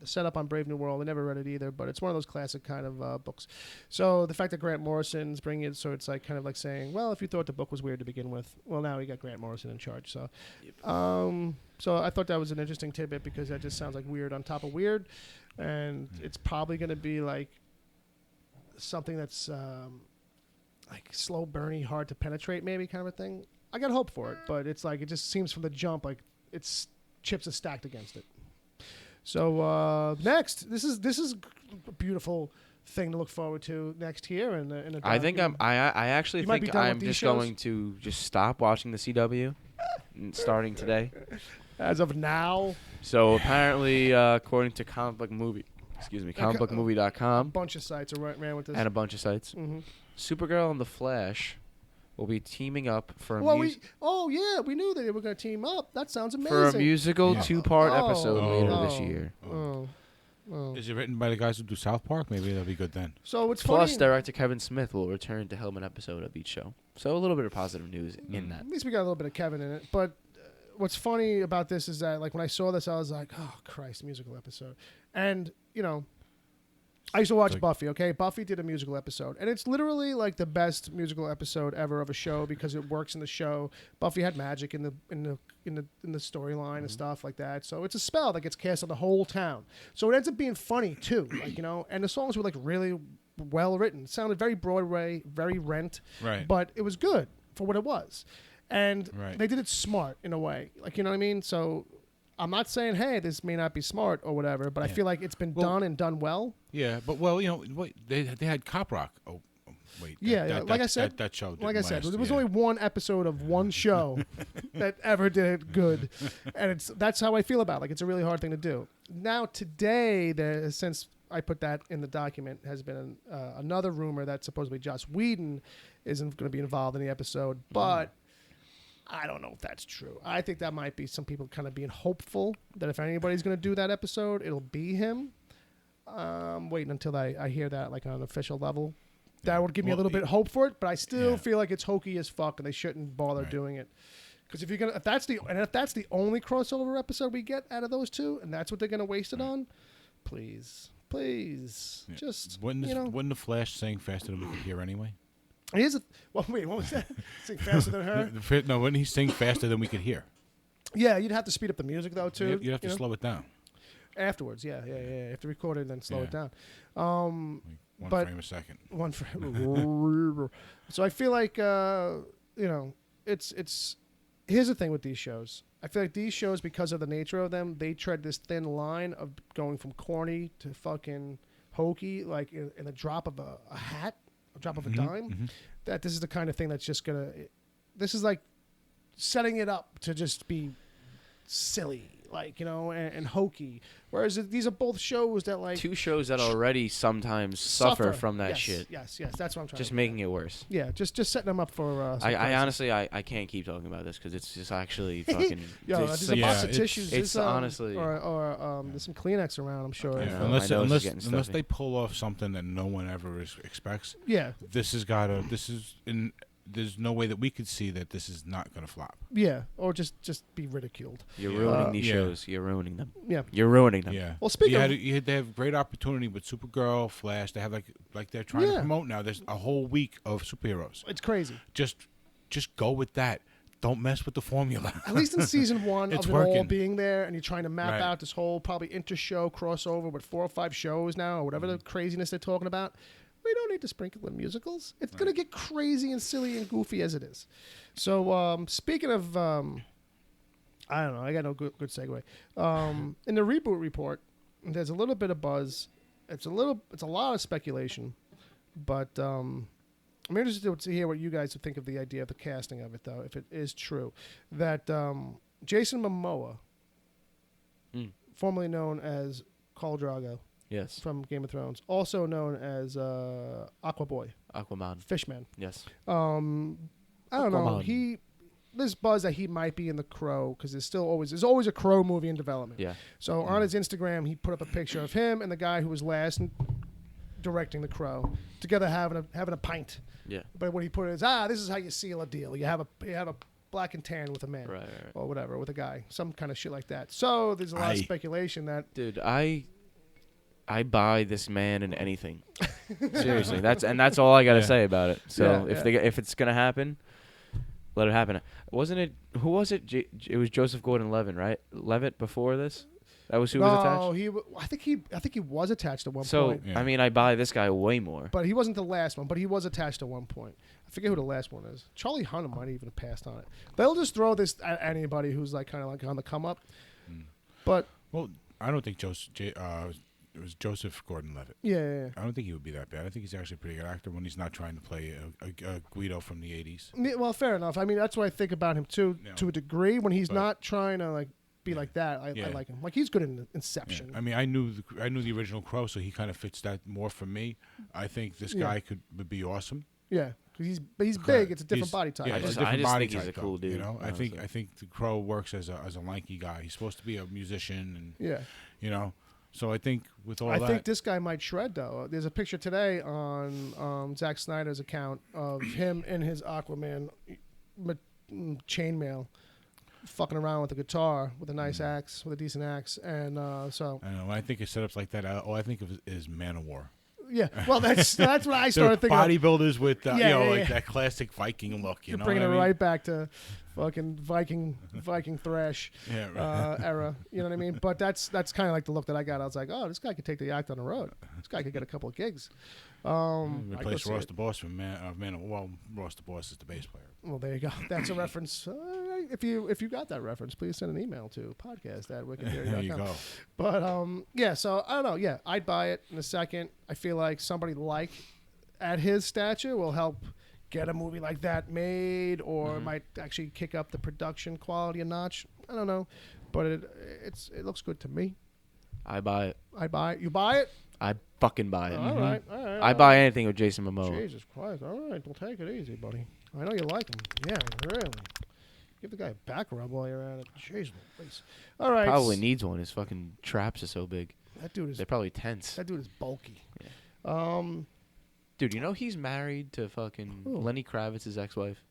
setup on Brave New World. I never read it either, but it's one of those classic kind of books. So the fact that Grant Morrison's bringing it, so it's like kind of like saying, well, if you thought the book was weird to begin with, well, now we got Grant Morrison in charge. So, so I thought that was an interesting tidbit because that just sounds like weird on top of weird, and it's probably going to be like something that's like slow burny, hard to penetrate, maybe kind of a thing. I got hope for it, but it's like it just seems from the jump like it's chips are stacked against it. So next, this is a beautiful thing to look forward to next year. I think I actually think I'm just going to just stop watching the CW starting today. As of now. So apparently, according to comicbookmovie.com. A bunch of sites are ran with this. And a bunch of sites. Mm-hmm. Supergirl and The Flash will be teaming up for we knew that they were going to team up. That sounds amazing. For a musical 2-part episode later this year. Is it written by the guys who do South Park? Maybe that'll be good then. So it's Plus, funny. director Kevin Smith will return to helm an episode of each show. So a little bit of positive news in that. At least we got a little bit of Kevin in it. But what's funny about this is that, like, when I saw this, I was like, oh, Christ, musical episode. And, I used to watch Buffy, okay? Buffy did a musical episode. And it's literally, like, the best musical episode ever of a show because it works in the show. Buffy had magic in the storyline and stuff like that. So it's a spell that gets cast on the whole town. So it ends up being funny, too. Like, and the songs were, like, really well written. It sounded very Broadway, very Rent. Right. But it was good for what it was. And they did it smart in a way. Like, you know what I mean? So I'm not saying, hey, this may not be smart or whatever, but I feel like it's been done and done well. Yeah, but they had Cop Rock. Oh, wait. Like I said, that show. Like I said, there was only one episode of one show that ever did it good, and that's how I feel about it. Like, it's a really hard thing to do. Now today, since I put that in the document, has been another rumor that supposedly Joss Whedon isn't going to be involved in the episode, but I don't know if that's true. I think that might be some people kind of being hopeful that if anybody's going to do that episode, it'll be him. Waiting until I hear that, like, on an official level. That would give me a little bit of hope for it, but I still feel like it's hokey as fuck, and they shouldn't bother doing it. Because if that's the only crossover episode we get out of those two, and that's what they're going to waste it on, please, just wouldn't the Flash sing faster than we could hear anyway? What was that? Sing faster than her? No, wouldn't he sing faster than we could hear? Yeah, you'd have to speed up the music though too. You'd have to slow it down. Afterwards, yeah. You have to record it and then slow it down. One frame a second. One frame. So I feel like it's. Here's the thing with these shows. I feel like these shows, because of the nature of them, they tread this thin line of going from corny to fucking hokey, like in a drop of a hat. Drop of a dime, that this is the kind of thing that's just this is like setting it up to just be silly, like, and hokey. Whereas these are both shows that, like, two shows that already sometimes suffer from that shit. Yes, that's what I'm trying. Just making it worse. Yeah, just setting them up for. I honestly I can't keep talking about this because it's just actually fucking. There's a box of tissues. It's honestly or there's some Kleenex around, I'm sure. Yeah, unless they pull off something that no one ever expects. Yeah, there's no way that we could see that this is not going to flop. Yeah, or just be ridiculed. You're ruining these shows. You're ruining them. Yeah, you're ruining them. Yeah. Well, speaking they have great opportunity with Supergirl, Flash. They have like they're trying to promote now. There's a whole week of superheroes. It's crazy. Just go with that. Don't mess with the formula. At least in season one it's of it working. all being there, and you're trying to map out this whole probably inter-show crossover with 4 or 5 shows now, or whatever the craziness they're talking about. We don't need to sprinkle in musicals. It's going to get crazy and silly and goofy as it is. So, speaking of, I don't know. I got no good segue. In the reboot report, there's a little bit of buzz. It's a lot of speculation, but I'm interested to hear what you guys would think of the idea of the casting of it, though, if it is true that Jason Momoa, formerly known as Khal Drogo. Yes. From Game of Thrones, also known as Aquaman, Fishman. Yes. I don't know. There's buzz that he might be in the Crow because there's always a Crow movie in development. Yeah. So on his Instagram, he put up a picture of him and the guy who was last directing the Crow together having a pint. Yeah. But what he put is this is how you seal a deal. You have a black and tan with a man, right. or whatever with a guy, some kind of shit like that. So there's a lot of speculation that I buy this man in anything. Seriously, that's all I gotta say about it. So if it's gonna happen, let it happen. Wasn't it? Who was it? It was Joseph Gordon-Levitt, right? Levitt before this. That was who was attached. No, I think he was attached at one point. So I mean, I buy this guy way more. But he wasn't the last one. But he was attached at one point. I forget who the last one is. Charlie Hunnam might even have passed on it. They'll just throw this at anybody who's like kind of like on the come up. But I don't think It was Joseph Gordon-Levitt. Yeah. I don't think he would be that bad. I think he's actually a pretty good actor when he's not trying to play a Guido from the 80s. Yeah, well, fair enough. I mean, that's what I think about him too, to a degree. When he's not trying to like be like that, I like him. Like he's good in Inception. Yeah. I mean, I knew the original Crow, so he kind of fits that more for me. I think this guy would be awesome. Yeah, because he's big. It's a different body type. Yeah, I just think he's a cool dude. You know, I think the Crow works as a lanky guy. He's supposed to be a musician, and you know. So I think with all that, I think this guy might shred though. There's a picture today on Zack Snyder's account of him in his Aquaman chainmail, fucking around with a guitar with a nice axe, with a decent axe, and so. I know. When I think of setups like that, all I think of is Man of War. Yeah, well, that's what I started thinking. Bodybuilders with like that classic Viking look. You're bringing it right back to fucking Viking thrash era. You know what I mean? But that's kind of like the look that I got. I was like, oh, this guy could take the act on the road. This guy could get a couple of gigs. Replace Ross the Boss from Man of War. Well, Ross the Boss is the bass player. Well, there you go. That's a reference. If you got that reference, please send an email to podcast@wickedtheory.com. There you go. But so I don't know. Yeah, I'd buy it in a second. I feel like somebody like at his stature will help get a movie like that made, or might actually kick up the production quality a notch. I don't know, but it looks good to me. I buy it. I buy it. You buy it? I fucking buy it. All right. I buy anything with Jason Momoa. Jesus Christ. All right. Well, take it easy, buddy. I know you like him. Yeah, really. Give the guy a back rub while you're at it. Jeez, please. All right. Probably needs one. His fucking traps are so big. That dude is. They're probably tense. That dude is bulky. Yeah. Dude, you know he's married to fucking Lenny Kravitz's ex-wife.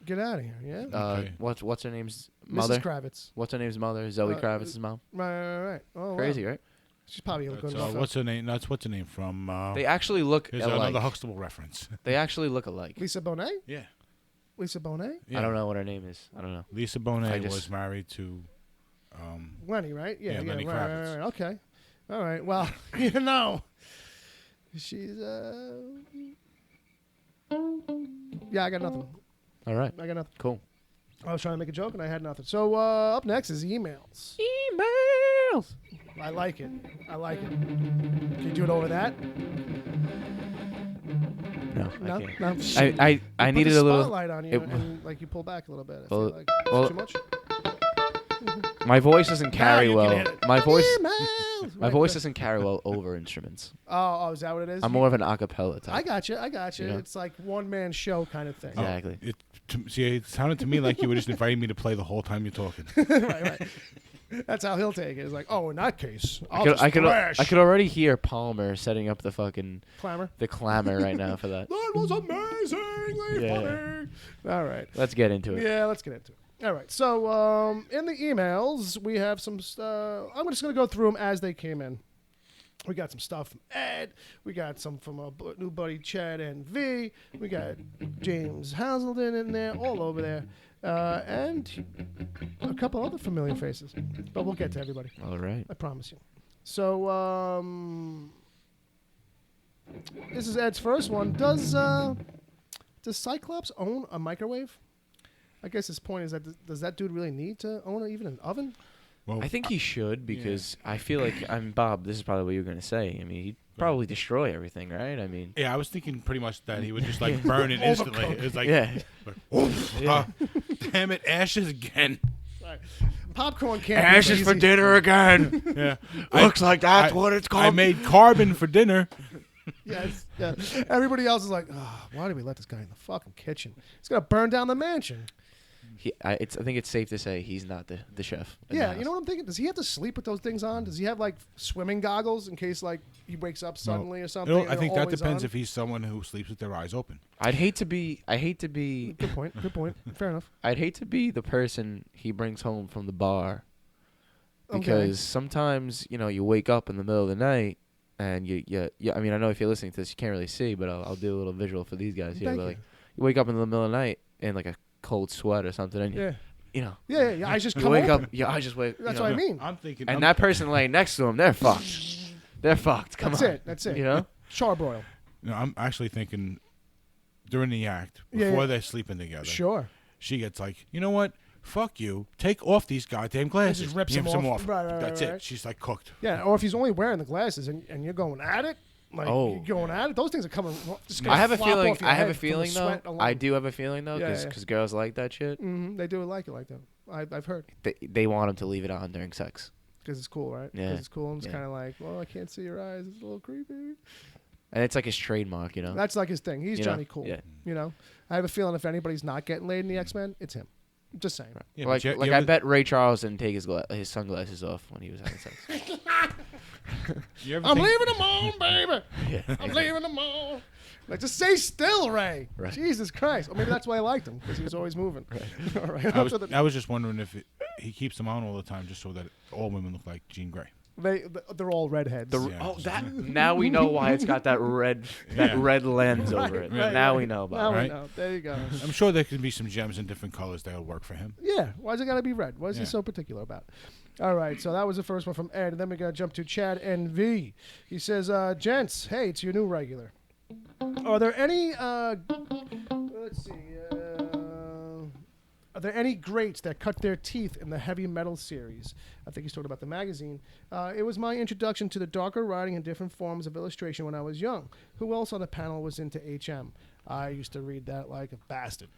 Get out of here, yeah. Okay. What's her name's mother? Mrs. Kravitz. What's her name's mother? Zoe Kravitz's mom. Right. Oh, crazy, wow. right? She's probably a good enough. What's her name? What's her name from? They actually look Here's alike. another Huxtable reference. They actually look alike. Lisa Bonet? Yeah. Lisa Bonet? Yeah. I don't know what her name is. I don't know. Lisa Bonet was married to Lenny, right? Yeah, Lenny Kravitz. Right. Okay. All right. Well, you know, she's yeah, I got nothing. All right. I got nothing. Cool. I was trying to make a joke and I had nothing. So up next is emails. Emails. I like it. Can you do it over that? No, I can't. No. I needed a little spotlight on you and like you pull back a little bit. I feel like too much. My voice doesn't carry well. My voice Emails. doesn't carry well over instruments. Oh, is that what it is? I'm more of an acapella type. I got you. You know? It's like one man show kind of thing. Exactly. It sounded to me like you were just inviting me to play the whole time you're talking. right. That's how he'll take it. It's like, oh, in that case, I could already hear Palmer setting up the fucking clamor right now for that. That was amazingly funny. All right, let's get into it. Yeah, let's get into it. All right. So in the emails, we have some. I'm just going to go through them as they came in. We got some stuff from Ed. We got some from our new buddy Chad and V. We got James Hazelden in there, all over there. And a couple other familiar faces. But we'll get to everybody. All right. I promise you. So, this is Ed's first one. Does Cyclops own a microwave? I guess his point is that does that dude really need to own even an oven? Well, I think he should because I feel like Bob. This is probably what you're going to say. I mean, he'd probably destroy everything, right? I mean, yeah, I was thinking pretty much that he would just like burn it instantly. It's like, damn it, ashes again. Right. Popcorn can't. Ashes for dinner again. Yeah, looks like that's what it's called. I made carbon for dinner. Yes. Yeah. Everybody else is like, why did we let this guy in the fucking kitchen? He's gonna burn down the mansion. I think it's safe to say he's not the chef. Yeah, you know what I'm thinking? Does he have to sleep with those things on? Does he have like swimming goggles in case like he wakes up suddenly or something? I think that depends if he's someone who sleeps with their eyes open. I'd hate to be. Good point. Fair enough. I'd hate to be the person he brings home from the bar, because sometimes you wake up in the middle of the night and you. I mean, I know if you're listening to this, you can't really see, but I'll do a little visual for these guys here. But you wake up in the middle of the night in like a cold sweat or something, and your eyes just come wake open. up. Your eyes just wake. That's what I mean. I'm thinking, and that person laying next to him, they're fucked. They're fucked. Come on. That's it. Charbroil. No, I'm actually thinking during the act before they're sleeping together. Sure. She gets like, you know what? fuck you. Take off these goddamn glasses. Just rips them off. Right, That's right. it. She's like cooked. Yeah, or if he's only wearing the glasses and you're going at it, you're going at it. Those things are coming. I have a feeling. I have a feeling though. Alone. I do have a feeling though, because girls like that shit. Mm-hmm. They do like it like that. I've heard. They want him to leave it on during sex. Because it's cool, right? Yeah. Because it's cool and it's kind of like, well, I can't see your eyes. It's a little creepy. And it's like his trademark, you know. That's like his thing. He's Johnny Cool. Yeah. You know, I have a feeling if anybody's not getting laid in the X-Men, it's him. Just saying. Right. Yeah, like I bet Ray Charles didn't take his sunglasses off when he was having sex. I'm leaving them on, baby. Yeah. I'm leaving them on. Like, just stay still, Ray. Right. Jesus Christ. Or maybe that's why I liked him, because he was always moving. Right. All right. I was just wondering if he keeps them on all the time just so that all women look like Jean Grey. They're all redheads. Now we know why it's got that red lens over it. Right, now we know about it. We know. There you go. I'm sure there could be some gems in different colors that'll work for him. Yeah. Why's it got to be red? Why is he so particular about it? All right. So that was the first one from Ed. And then we got to jump to Chad NV. He says, gents, hey, it's your new regular. Are there any, let's see, are there any greats that cut their teeth in the heavy metal series? I think he's talking about the magazine. It was my introduction to the darker writing and different forms of illustration when I was young. Who else on the panel was into HM? I used to read that like a bastard.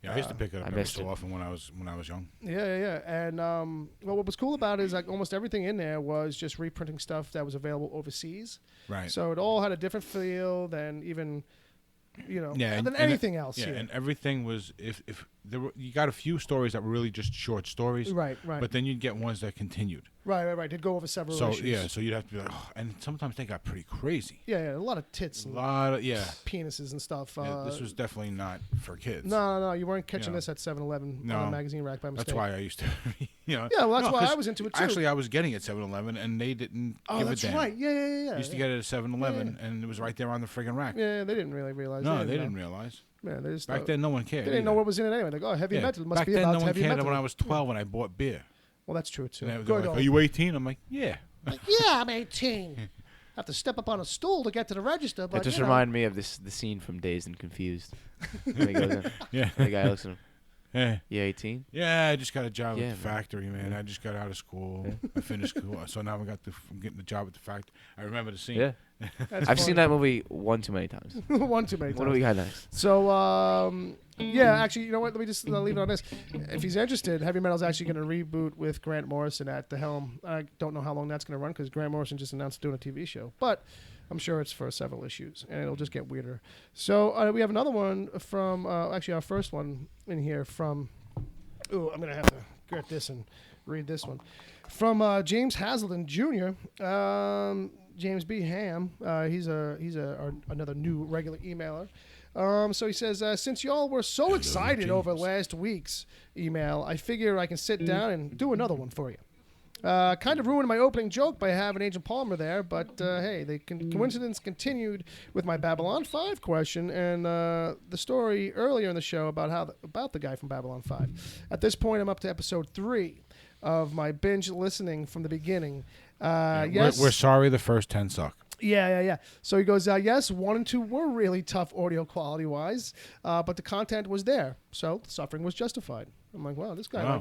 Yeah, I used to pick it up every so often when I was young. Yeah. And well, what was cool about it is like almost everything in there was just reprinting stuff that was available overseas. Right. So it all had a different feel than even, than anything else. Yeah, here. and everything was if there were, you got a few stories that were really just short stories. Right. But then you'd get ones that continued. Right. They'd go over several issues. So you'd have to be like, and sometimes they got pretty crazy. Yeah, a lot of tits. And penises and stuff. This was definitely not for kids. No, you weren't catching this at 7-Eleven on a magazine rack by mistake. That's why I used to, Yeah, well, that's why I was into it too. Actually, I was getting it at 7-Eleven, and they didn't give a damn. That's right. Yeah. I used to get it at 7-Eleven, and it was right there on the friggin' rack. Yeah, they didn't really realize. No, they didn't realize. Yeah, back then, no one cared. They didn't know what was in it anyway. They go, heavy metal must be about heavy metal. Back then, no one cared when I was 12 when I bought beer. Well, that's true, too. And like, are you 18? I'm like, yeah. I'm 18. Have to step up on a stool to get to the register. But it just reminded me of the scene from Dazed and Confused. When he goes in. The guy looks at him. Yeah. You 18? Yeah, I just got a job at the factory, man. I just got out of school. I finished school. So now I'm getting the job at the factory. I remember the scene. Yeah. I've seen that movie one too many times. One too many times. What do we got next? So, actually, you know what? Let me just leave it on this. If he's interested, Heavy Metal's actually going to reboot with Grant Morrison at the helm. I don't know how long that's going to run because Grant Morrison just announced doing a TV show. But I'm sure it's for several issues, and it'll just get weirder. So we have another one from, actually our first one in here from, I'm going to have to get this and read this one. From James Hazelden Jr., James B. Ham, he's another new regular emailer. So he says, since y'all were so excited over last week's email, I figure I can sit down and do another one for you. Kind of ruined my opening joke by having Agent Palmer there, but hey, the coincidence continued with my Babylon 5 question and the story earlier in the show about the guy from Babylon 5. At this point, I'm up to episode 3 of my binge listening from the beginning. Yes, we're sorry the first 10 suck. Yeah. So he goes, yes, 1 and 2 were really tough audio quality-wise, but the content was there, so the suffering was justified. I'm like, wow, this guy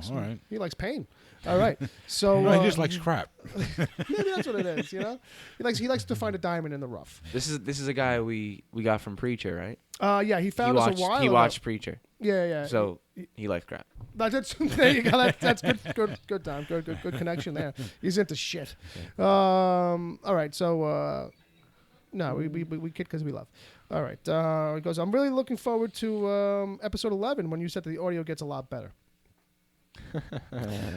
he likes pain. All right. So he just likes crap. Maybe that's what it is, you know? He likes to find a diamond in the rough. This is a guy we got from Preacher, right? Yeah, he found us a while ago. He watched Preacher. Yeah. So he likes crap. There you go. That's good time. Good connection there. He's into shit. All right. So no, we kid because we love. All right. He goes, I'm really looking forward to episode 11 when you said that the audio gets a lot better.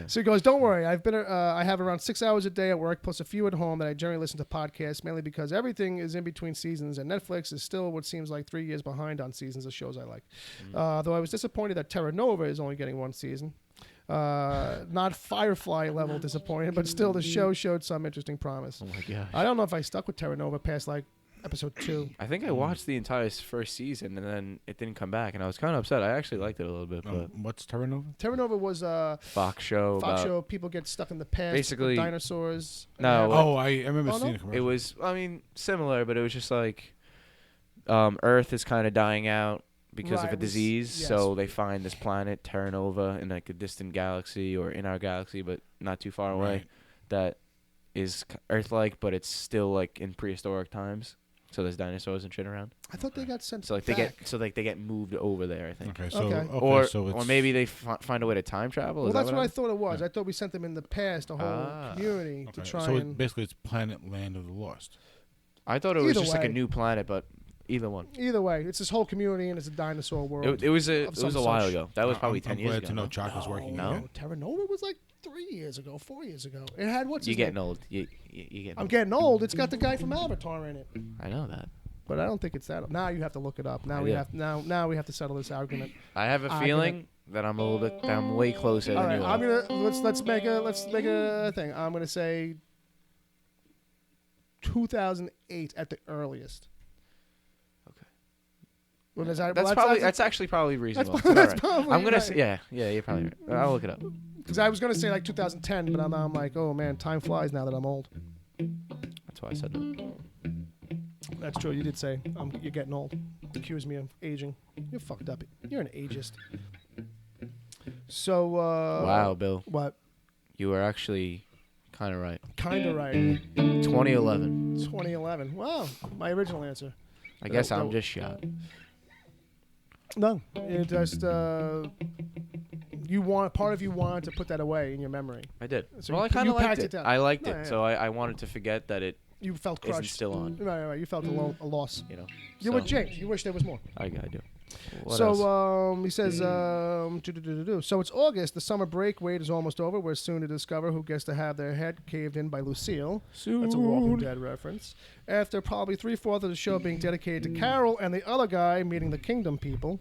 So he goes, don't worry. I have around 6 hours a day at work plus a few at home that I generally listen to podcasts, mainly because everything is in between seasons and Netflix is still what seems like 3 years behind on seasons of shows I like. Though I was disappointed that Terra Nova is only getting 1 season. Not Firefly level disappointed, but still the show showed some interesting promise. Oh my gosh. I don't know if I stuck with Terra Nova past like episode 2. I think I watched the entire first season and then it didn't come back, and I was kind of upset. I actually liked it a little bit. But what's Terra Nova? Terra Nova was a Fox show. People get stuck in the past. Basically, dinosaurs. No. I remember seeing it. It was, similar, but it was just like Earth is kind of dying out. because of Right, a disease. yes. So they find this planet, Terra Nova, in like a distant galaxy or in our galaxy, but not too far away, Right. that is Earth-like, but it's still like in prehistoric times. So there's dinosaurs and shit around. I thought they got sent So like back. they get moved over there, I think. Okay, so Okay. Or maybe they find a way to time travel. Well, Is that's that what I happened? thought it was. I thought we sent them in the past, a whole community, to Okay, try so and... basically it's Planet Land of the Lost. I thought it was Either just like way. a new planet, but either one. Either way, it's this whole community and it's a dinosaur world. It was of some a while such. ago. That was probably I'm 10 years glad ago. to know no? Chaka's working No? again. Terra Nova was like 4 years ago. It had what's You're his getting name? old. You getting I'm old. getting old. It's got the guy from Avatar in it. I know that. But I don't think it's that old. Now you have to look it up. Now I we do. have now we have to settle this argument. I have a feeling that I'm a little bit. I'm way closer All than right, you I'm are. gonna let's make a thing. I'm gonna say 2008 at the earliest. Okay. Well, That's actually probably reasonable. that's It's probably all right. I'm gonna right. say yeah, you're probably right. I'll look it up. Because I was gonna say like 2010, but I'm like, oh man, time flies now that I'm old. That's why I said that. That's true. You did say you're getting old. Accuse me of aging. You're fucked up. You're an ageist. So. Wow, Bill, What? you were actually kind of right. Kind of right. 2011. 2011. Wow, my original answer. I guess No. I'm just shot. No, it just you wanted to put that away in your memory. I did. So Well, I you kind of liked packed it it. down. I liked No, it, yeah. so I wanted to forget that it You felt isn't crushed. still on. Right. You felt a loss. You know. You were James. You wish there was more. I do. What So else? he says, so it's August. The summer break wait is almost over. We're soon to discover who gets to have their head caved in by Lucille. That's a Walking Dead reference. After probably 3/4 of the show being dedicated to Carol and the other guy meeting the Kingdom people.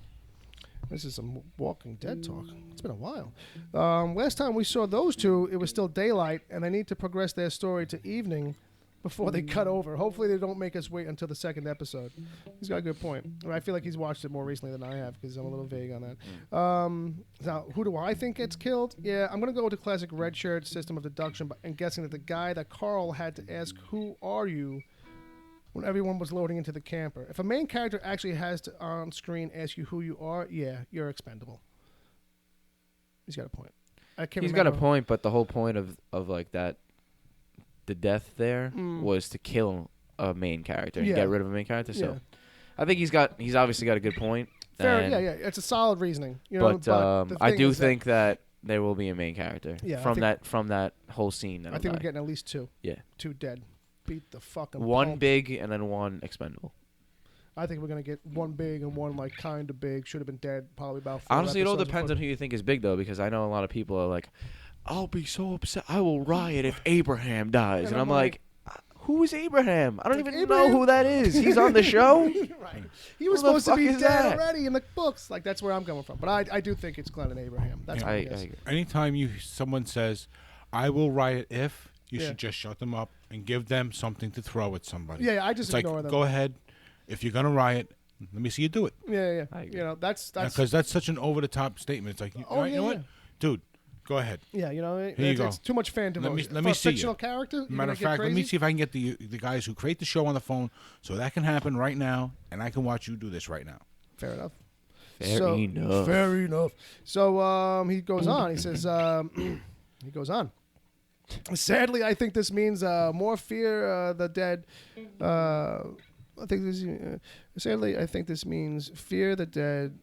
This is some Walking Dead talk. It's been a while. Last time we saw those two, it was still daylight, and they need to progress their story to evening before they cut over. Hopefully they don't make us wait until the second episode. He's got a good point. I feel like he's watched it more recently than I have because I'm a little vague on that. Now, who do I think gets killed? Yeah, I'm going to go with the classic red shirt system of deduction and guessing that the guy that Carl had to ask, who are you, when everyone was loading into the camper. If a main character actually has to on screen ask you who you are, yeah, you're expendable. He's got a point. I can't He's remember. got a point, but the whole point of like that, the death there was to kill a main character and Yeah. get rid of a main character. So Yeah. I think he's obviously got a good point. Fair, and- yeah. It's a solid reasoning. You know, But the I thing do is that think that there will be a main character Yeah, I from that whole scene. I think we're getting at least two. Yeah. Two dead. Beat the fucking one pulp. big and then one expendable. I think we're gonna get one big and one like kind of big. Should have been dead. Probably about. 4 Honestly, it all episodes depends before- on who you think is big, though, because I know a lot of people are like, "I'll be so upset. I will riot if Abraham dies," and I'm like, "Who is Abraham? I don't Like, even Abraham? know who that is. He's on the show." Right. He was Who the supposed to fuck be is dead that? already in the books. Like that's where I'm coming from. But I do think it's Glenn and Abraham. That's Yeah. my I guess. agree. Anytime someone says, "I will riot if," you Yeah. should just shut them up and give them something to throw at somebody. Yeah, I just it's ignore like, them. go ahead. If you're gonna riot, let me see you do it. Yeah. I agree. You know, that's Because that's such an over the top statement. It's like, Oh, you know what, yeah. dude, go ahead. yeah. You know, Here you go. it's too much fan Let me- devotion. let For me a see you. fictional character. you're Matter gonna of get fact, let me crazy? see if I can get the guys who create the show on the phone so that can happen right now, and I can watch you do this right now. Fair enough. Fair enough. Fair enough. So he goes on. He says, he goes on. Sadly, I think this means more fear the dead. I think this. Sadly, I think this means fear the dead.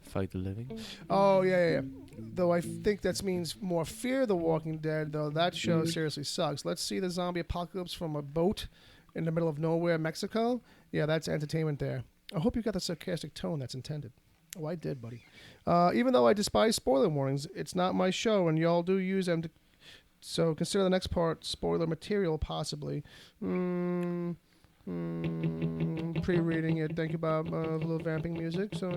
Fight the living. Oh yeah. Though I think that means more fear the Walking Dead. Though that show seriously sucks. Let's see the zombie apocalypse from a boat in the middle of nowhere, Mexico. Yeah, that's entertainment there. I hope you got the sarcastic tone that's intended. Oh, I did, buddy. Even though I despise spoiler warnings, it's not my show, and y'all do use them to. So consider the next part spoiler material, possibly. Pre-reading it. Thank you, Bob. A little vamping music. So.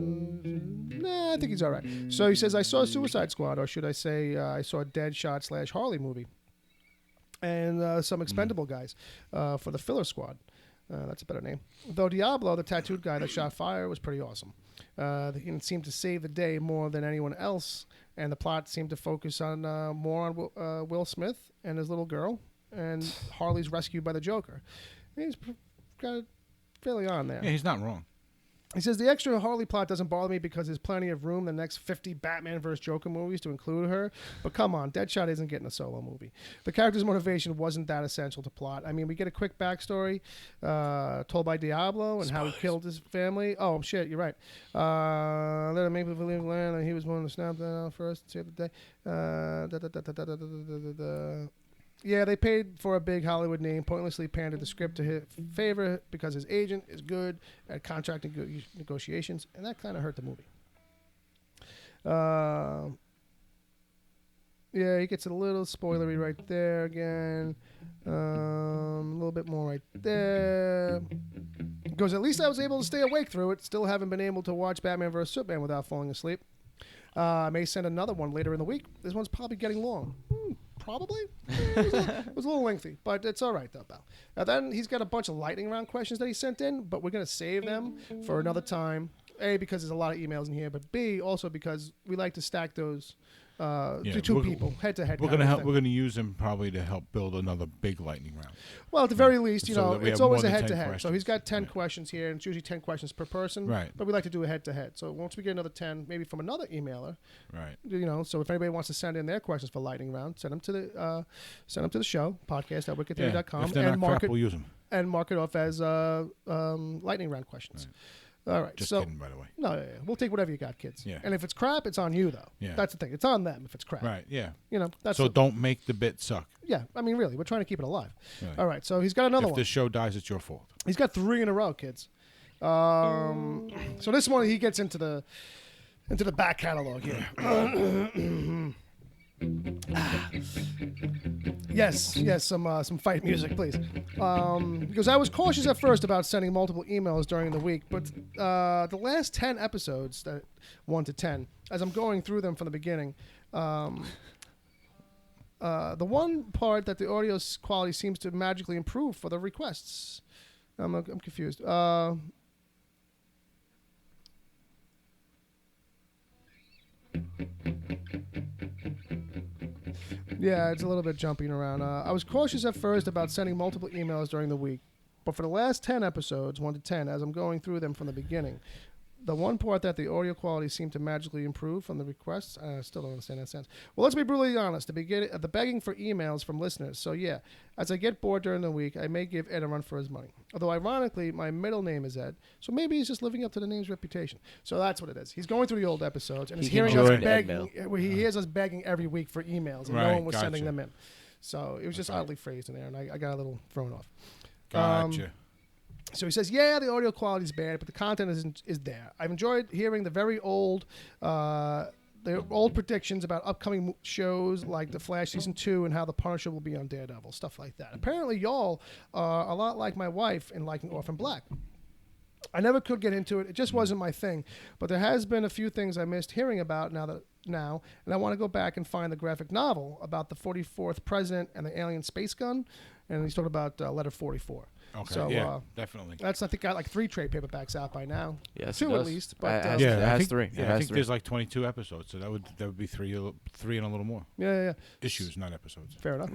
Nah, I think he's all right. So he says, I saw Suicide Squad, or should I say I saw Deadshot / Harley movie. And some expendable guys for the filler squad. That's a better name. Though Diablo, the tattooed guy that shot fire, was pretty awesome. He seemed to save the day more than anyone else, and the plot seemed to focus on more on Will Smith and his little girl, and Harley's rescued by the Joker. He's got it fairly on there. Yeah, he's not wrong. He says, the extra Harley plot doesn't bother me because there's plenty of room in the next 50 Batman vs. Joker movies to include her. But come on, Deadshot isn't getting a solo movie. The character's motivation wasn't that essential to plot. I mean, we get a quick backstory told by Diablo and how he killed his family. Oh, shit, you're right. Let him make me believe land, and he was willing to snap that out first to save the day. Yeah, they paid for a big Hollywood name, pointlessly pandered the script to his favor because his agent is good at contract negotiations, and that kind of hurt the movie. Yeah, he gets a little spoilery right there again. A little bit more right there. He goes, at least I was able to stay awake through it. Still haven't been able to watch Batman vs. Superman without falling asleep. I may send another one later in the week. This one's probably getting long. Probably. It was a little lengthy, but it's all right, though, pal. Now, then he's got a bunch of lightning round questions that he sent in, but we're going to save them for another time. A, because there's a lot of emails in here, but B, also because we like to stack those to two people, head-to-head. We're going to use him probably to help build another big lightning round. Well, at the very least, it's always a head-to-head. Questions. So he's got 10 questions here, and it's usually 10 questions per person. Right. But we like to do a head-to-head. So once we get another 10, maybe from another emailer. Right. So if anybody wants to send in their questions for lightning round, send them to the show, podcast@wickedtheory.com. If they're not crap, we'll use them. And mark it off as lightning round questions. Right. All right. Just kidding, by the way. No, we'll take whatever you got, kids. Yeah. And if it's crap, it's on you, though. Yeah. That's the thing. It's on them if it's crap. Right, yeah. That's don't make the bit suck. Yeah, I mean, really, we're trying to keep it alive. Right. All right, so he's got another one. If this show dies, it's your fault. He's got 3 in a row, kids. So this one, he gets into the back catalog here. Yes, some fight music, please. Because I was cautious at first about sending multiple emails during the week, but the last 10 episodes, that 1 to 10, as I'm going through them from the beginning, the one part that the audio quality seems to magically improve for the requests. I'm confused. Yeah, it's a little bit jumping around. I was cautious at first about sending multiple emails during the week, but for the last 10 episodes, 1 to 10, as I'm going through them from the beginning, the one part that the audio quality seemed to magically improve from the requests, I still don't understand that sense. Well, let's be brutally honest. The begging for emails from listeners. So, yeah, as I get bored during the week, I may give Ed a run for his money. Although, ironically, my middle name is Ed, so maybe he's just living up to the name's reputation. So that's what it is. He's going through the old episodes, and he's hearing us begging. He hears us begging every week for emails, and no one was sending them in. So it was just oddly phrased in there, and I got a little thrown off. Gotcha. So he says, yeah, the audio quality is bad, but the content is there. I've enjoyed hearing the very old predictions about upcoming shows like The Flash Season 2 and how The Punisher will be on Daredevil, stuff like that. Apparently, y'all are a lot like my wife in liking Orphan Black. I never could get into it. It just wasn't my thing. But there has been a few things I missed hearing about now, and I want to go back and find the graphic novel about the 44th president and the alien space gun. And he's talking about Letter 44. Okay, so, yeah, definitely. That's, I think, got like 3 trade paperbacks out by now. Yes, 2 at least. But it has 3. Yeah, I think there's like 22 episodes, so that would be 3 and a little more. Yeah. Issues, not episodes. Fair enough.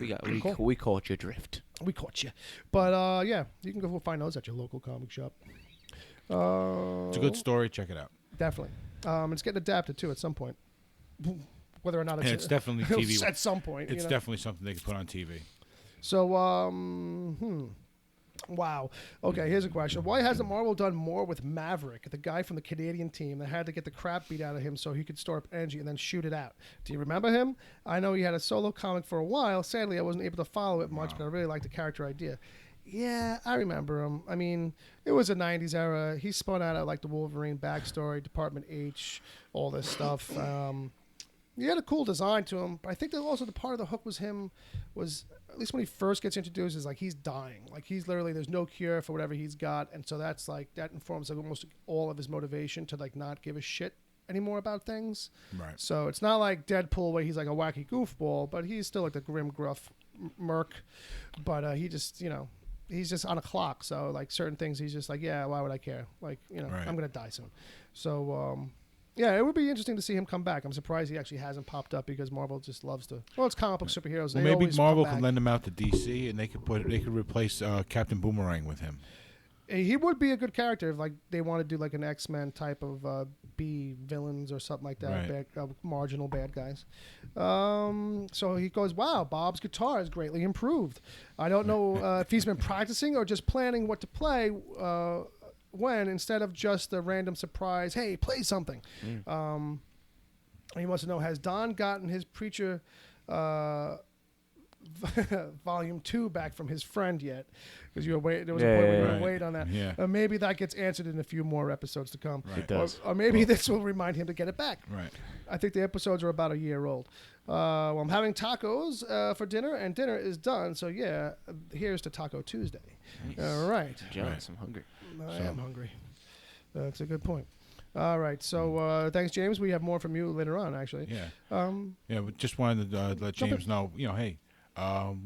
We caught your drift. We caught you. But, yeah, you can go find those at your local comic shop. It's a good story. Check it out. Definitely. It's getting adapted, too, at some point. Whether or not it's definitely TV. At some point. It's definitely something they can put on TV. So, wow. Okay, here's a question. Why hasn't Marvel done more with Maverick, the guy from the Canadian team that had to get the crap beat out of him so he could store up energy and then shoot it out? Do you remember him? I know he had a solo comic for a while. Sadly, I wasn't able to follow it much, but I really liked the character idea. Yeah, I remember him. I mean, it was a 90s era. He spun out of like the Wolverine backstory, Department H, all this stuff. He had a cool design to him, but I think that also the part of the hook was at least when he first gets introduced, is like he's dying. Like he's literally, there's no cure for whatever he's got, and so that's like, that informs like almost all of his motivation to like not give a shit anymore about things. Right. So it's not like Deadpool where he's like a wacky goofball, but he's still like the grim, gruff merc. But he just, he's just on a clock. So like certain things, he's just like, yeah, why would I care? Like, you know, I'm gonna die soon. So yeah, it would be interesting to see him come back. I'm surprised he actually hasn't popped up because Marvel just loves to. Well, it's comic book superheroes. Well, maybe Marvel could lend him out to DC, and they could replace Captain Boomerang with him. He would be a good character if like they want to do like an X-Men type of B villains or something like that, marginal bad guys. So he goes, wow, Bob's guitar has greatly improved. I don't know if he's been practicing or just planning what to play when instead of just a random surprise, hey, play something. He wants to know, has Don gotten his Preacher Volume 2 back from his friend yet? Because there was a point where you were waiting on that. Yeah. Maybe that gets answered in a few more episodes to come. It does. Or maybe this will remind him to get it back. Right. I think the episodes are about a year old. Well, I'm having tacos for dinner, and dinner is done. So, yeah, here's to Taco Tuesday. Nice. All right. Jealous. I'm hungry. I am hungry. That's a good point. All right. So, thanks, James. We have more from you later on, actually. Yeah. We just wanted to let James know, you know, hey,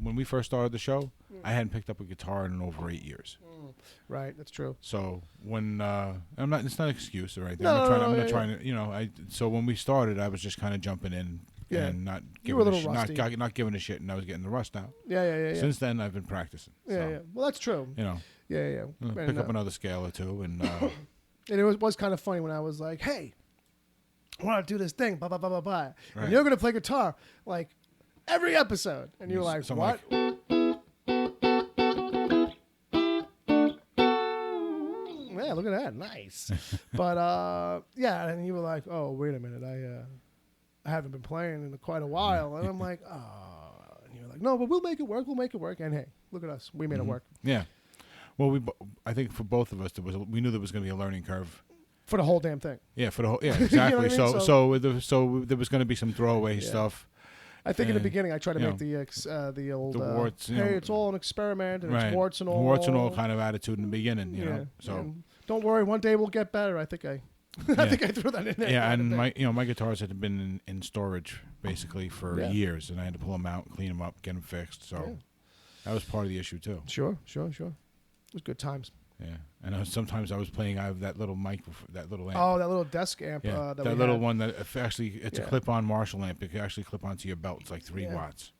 when we first started the show, I hadn't picked up a guitar in over 8 years. Right, that's true. So when it's not an excuse or anything. I'm not trying to, you know. So when we started, I was just kind of jumping in and not giving not giving a shit, and I was getting the rust out. Yeah. Since then, I've been practicing. Yeah. Well, that's true. You know. Yeah. Pick up another scale or two, and. And it was kind of funny when I was like, hey, I want to do this thing, blah blah blah blah blah, right. and you're gonna play guitar like every episode, and you're like, what? Yeah, look at that, nice. But yeah, and you were like, oh, wait a minute, I haven't been playing in quite a while, and I'm like, oh, and you're like, no, but we'll make it work, and hey, look at us, we made it work. Yeah. Well, I think for both of us, we knew there was going to be a learning curve for the whole damn thing. Yeah, exactly. You know what I mean? So there was going to be some throwaway stuff. I think in the beginning I tried to make the old warts, hey, it's all an experiment and it's warts and all kind of attitude in the beginning, you know. So and don't worry, one day we'll get better. I think I threw that in there. Yeah, and my guitars had been in storage basically for years, and I had to pull them out, clean them up, get them fixed. So that was part of the issue too. Sure. It was good times. Yeah, and sometimes I was playing out of that little mic, that little amp. Oh, that little desk amp. Yeah, that little one that it's a clip-on Marshall amp. It can actually clip onto your belt. It's like 3 watts,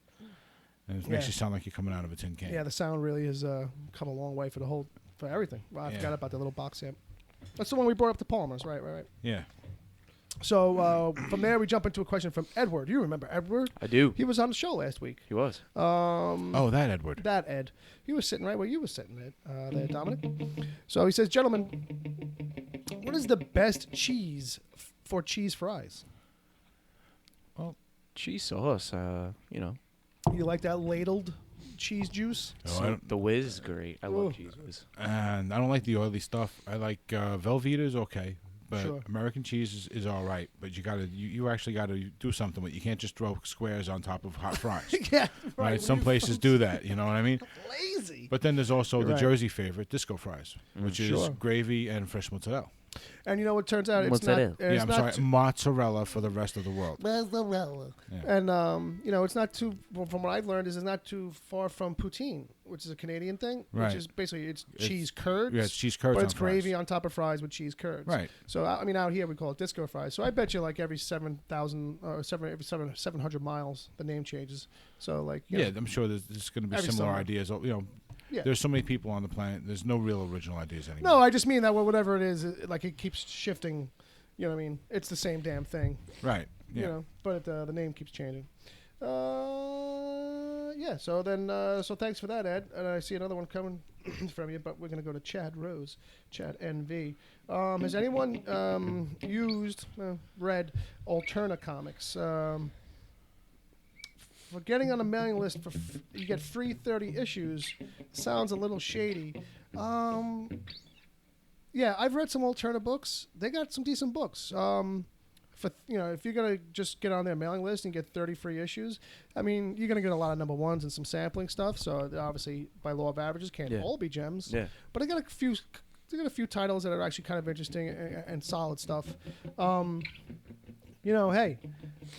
and it makes you sound like you're coming out of a tin can. Yeah, the sound really has come a long way for everything. Wow, I forgot about the little box amp. That's the one we brought up to Palmer's, right? Yeah. So from there, we jump into a question from Edward. You remember Edward? I do. He was on the show last week. He was. That Edward. That Ed. He was sitting right where you were sitting at, there, Dominic. So he says, gentlemen, what is the best cheese for cheese fries? Well, cheese sauce, you know. You like that ladled cheese juice? The Whiz is great. I love cheese Whiz. And I don't like the oily stuff. I like Velveeta's okay. But American cheese is all right, but you actually gotta do something with it. You can't just throw squares on top of hot fries. Yeah, right. Some places do that. You know what I mean? Lazy. But then there's also the Jersey favorite, disco fries, which is gravy and fresh mozzarella. And you know what turns out? What's that? I'm sorry, mozzarella for the rest of the world. Mozzarella. Yeah. And you know, it's not too. From what I've learned, is it's not too far from poutine, which is a Canadian thing. Right. Which is basically it's cheese curds. Yeah, it's cheese curds. But it's gravy on top of fries with cheese curds. Right. So I mean, out here we call it disco fries. So I bet you like every 700 miles, the name changes. So like you know, I'm sure there's going to be similar ideas. You know. Yeah. There's so many people on the planet. There's no real original ideas anymore. No, I just mean that whatever it is, like it keeps shifting. You know what I mean? It's the same damn thing. Right. Yeah. You know, but the name keeps changing. Yeah. So then, so thanks for that, Ed. And I see another one coming from you, but we're gonna go to Chad Rose, Chad NV. Has anyone read Alterna Comics? For getting on a mailing list, you get free 30 issues. Sounds a little shady. Yeah, I've read some Alterna books. They got some decent books. If you're gonna just get on their mailing list and get 30 free issues, I mean, you're gonna get a lot of number ones and some sampling stuff. So obviously, by law of averages, can't all be gems. Yeah. But I got a few titles that are actually kind of interesting and solid stuff. You know, hey,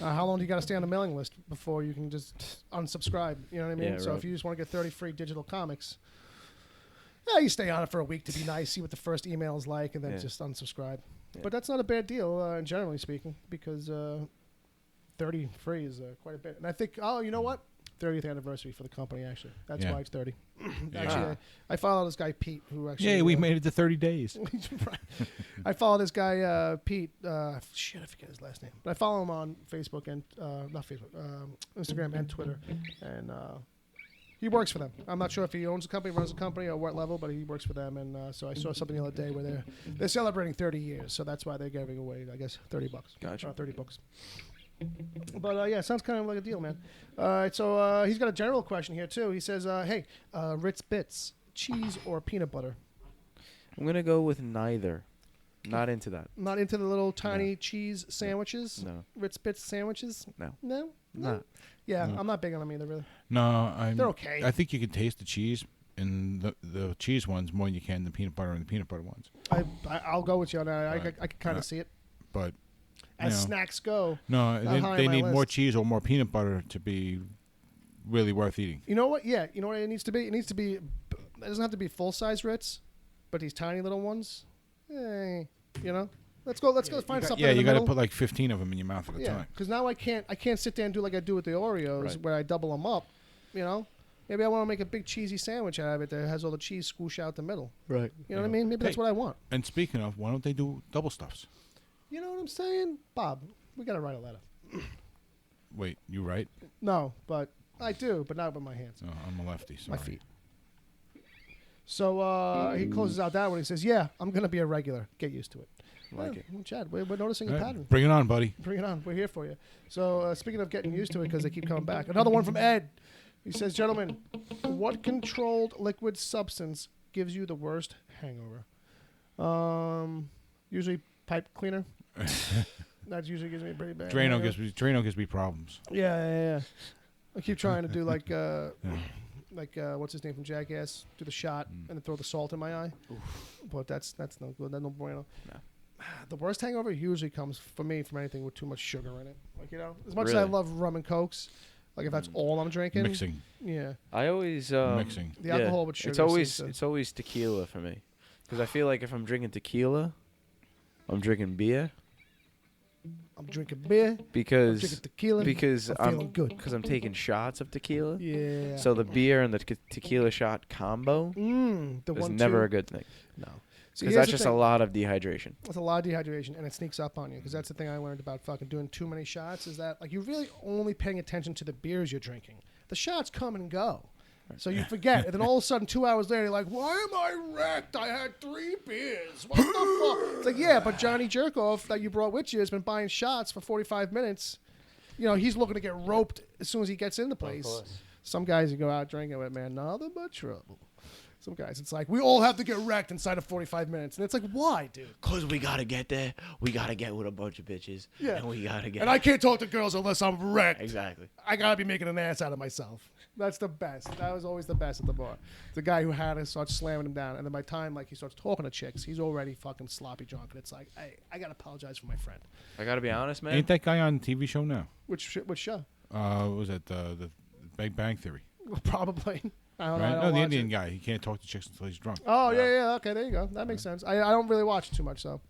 how long do you got to stay on the mailing list before you can just unsubscribe? You know what I mean? Yeah, so right. if you just want to get 30 free digital comics, Yeah, you stay on it for a week to be nice, see what the first email is like, and then just unsubscribe. Yeah. But that's not a bad deal, generally speaking, because 30 free is quite a bit. And I think, you know what? 30th anniversary for the company, actually. That's why it's 30. Actually, I follow this guy, Pete, who actually... Yeah, we made it to 30 days. I follow this guy, Pete. Shit, I forget his last name. But I follow him on Facebook and... not Facebook. Instagram and Twitter. And he works for them. I'm not sure if he owns a company, runs a company, or what level, but he works for them. And so I saw something the other day where they're celebrating 30 years. So that's why they're giving away, I guess, $30. Gotcha. 30 bucks. But yeah, sounds kind of like a deal, man. All right, so he's got a general question here too. He says, "Hey, Ritz Bitz, cheese or peanut butter?" I'm gonna go with neither. Not into that. Not into the little tiny cheese sandwiches. No. Ritz Bitz sandwiches. No. No. No. Yeah, I'm not big on them either, really. No, they're okay. I think you can taste the cheese in the cheese ones more than you can the peanut butter and the peanut butter ones. I'll go with you on that. I can kind of see it. But as snacks go. No, they need more cheese or more peanut butter to be really worth eating. You know what? Yeah, you know what it needs to be? It needs to be... It doesn't have to be full-size Ritz, but these tiny little ones, you know? Let's go find something in the you got to middle. put like 15 of them in your mouth at a time. Because now I can't sit there and do like I do with the Oreos where I double them up, you know? Maybe I want to make a big cheesy sandwich out of it that has all the cheese squoosh out the middle. Right. You know what I mean? Maybe that's what I want. And speaking of, why don't they do double stuffs? You know what I'm saying? Bob, we got to write a letter. Wait, you write? No, but I do, but not with my hands. Oh, I'm a lefty, sorry. My feet. So he closes out that one. He says, yeah, I'm going to be a regular. Get used to it. Like it. Well, Chad, we're noticing a pattern. Bring it on, buddy. Bring it on. We're here for you. So speaking of getting used to it, because they keep coming back, another one from Ed. He says, gentlemen, what controlled liquid substance gives you the worst hangover? Usually pipe cleaner. That usually gives me a pretty bad hangover. Drano gives me problems. Yeah. I keep trying to do like what's his name from Jackass? Do the shot and then throw the salt in my eye. Oof. But that's no good. That's no bueno. No. The worst hangover usually comes for me from anything with too much sugar in it. Like, you know, as much as I love rum and cokes, like if that's all I'm drinking, mixing. Yeah. I always mixing the alcohol with sugar. It's always tequila for me, because I feel like if I'm drinking tequila, I'm drinking beer. I'm drinking beer. Because I'm drinking tequila. Because I'm feeling good. Because I'm taking shots of tequila. Yeah. So the beer and the tequila shot combo is never a good thing. No. Because that's just a lot of dehydration. It's a lot of dehydration, and it sneaks up on you. Because that's the thing I learned about fucking doing too many shots is that like you're really only paying attention to the beers you're drinking. The shots come and go. So you forget, and then all of a sudden, 2 hours later, you're like, "Why am I wrecked? I had 3 beers. What the fuck?" It's like, yeah, but Johnny Jerkoff that you brought with you has been buying shots for 45 minutes. You know, he's looking to get roped as soon as he gets in the place. Some guys you go out drinking with, man, nothing but trouble. Some guys, it's like, we all have to get wrecked inside of 45 minutes. And it's like, why, dude? Because we got to get there. We got to get with a bunch of bitches. Yeah. And we got to get... And I can't talk to girls unless I'm wrecked. Exactly. I got to be making an ass out of myself. That's the best. That was always the best at the bar. The guy who had it starts slamming him down. And then by the time like he starts talking to chicks, he's already fucking sloppy drunk. And it's like, hey, I got to apologize for my friend. I got to be honest, man. Ain't that guy on TV show now? Which show? Was that the Big Bang Theory? Probably. I don't know. No, the Indian guy. He can't talk to chicks until he's drunk. Oh, yeah. Okay, there you go. That makes sense. I don't really watch it too much, so.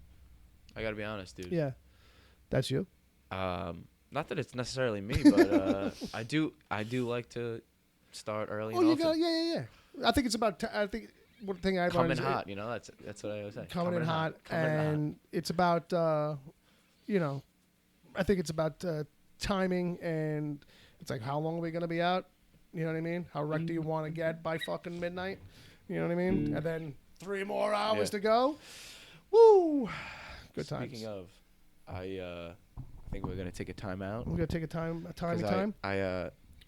I got to be honest, dude. Yeah. That's you? Not that it's necessarily me, but I do like to start early. Oh, you got yeah. I think it's about. I think one thing I've coming hot. You know, that's what I always say. Coming in hot, and it's about you know, I think it's about timing, and it's like how long are we gonna be out? You know what I mean? How wrecked do you want to get by fucking midnight? You know what I mean? And then 3 more hours to go. Woo! Good times. Speaking of, I think we're gonna take a time out. We're gonna take a time.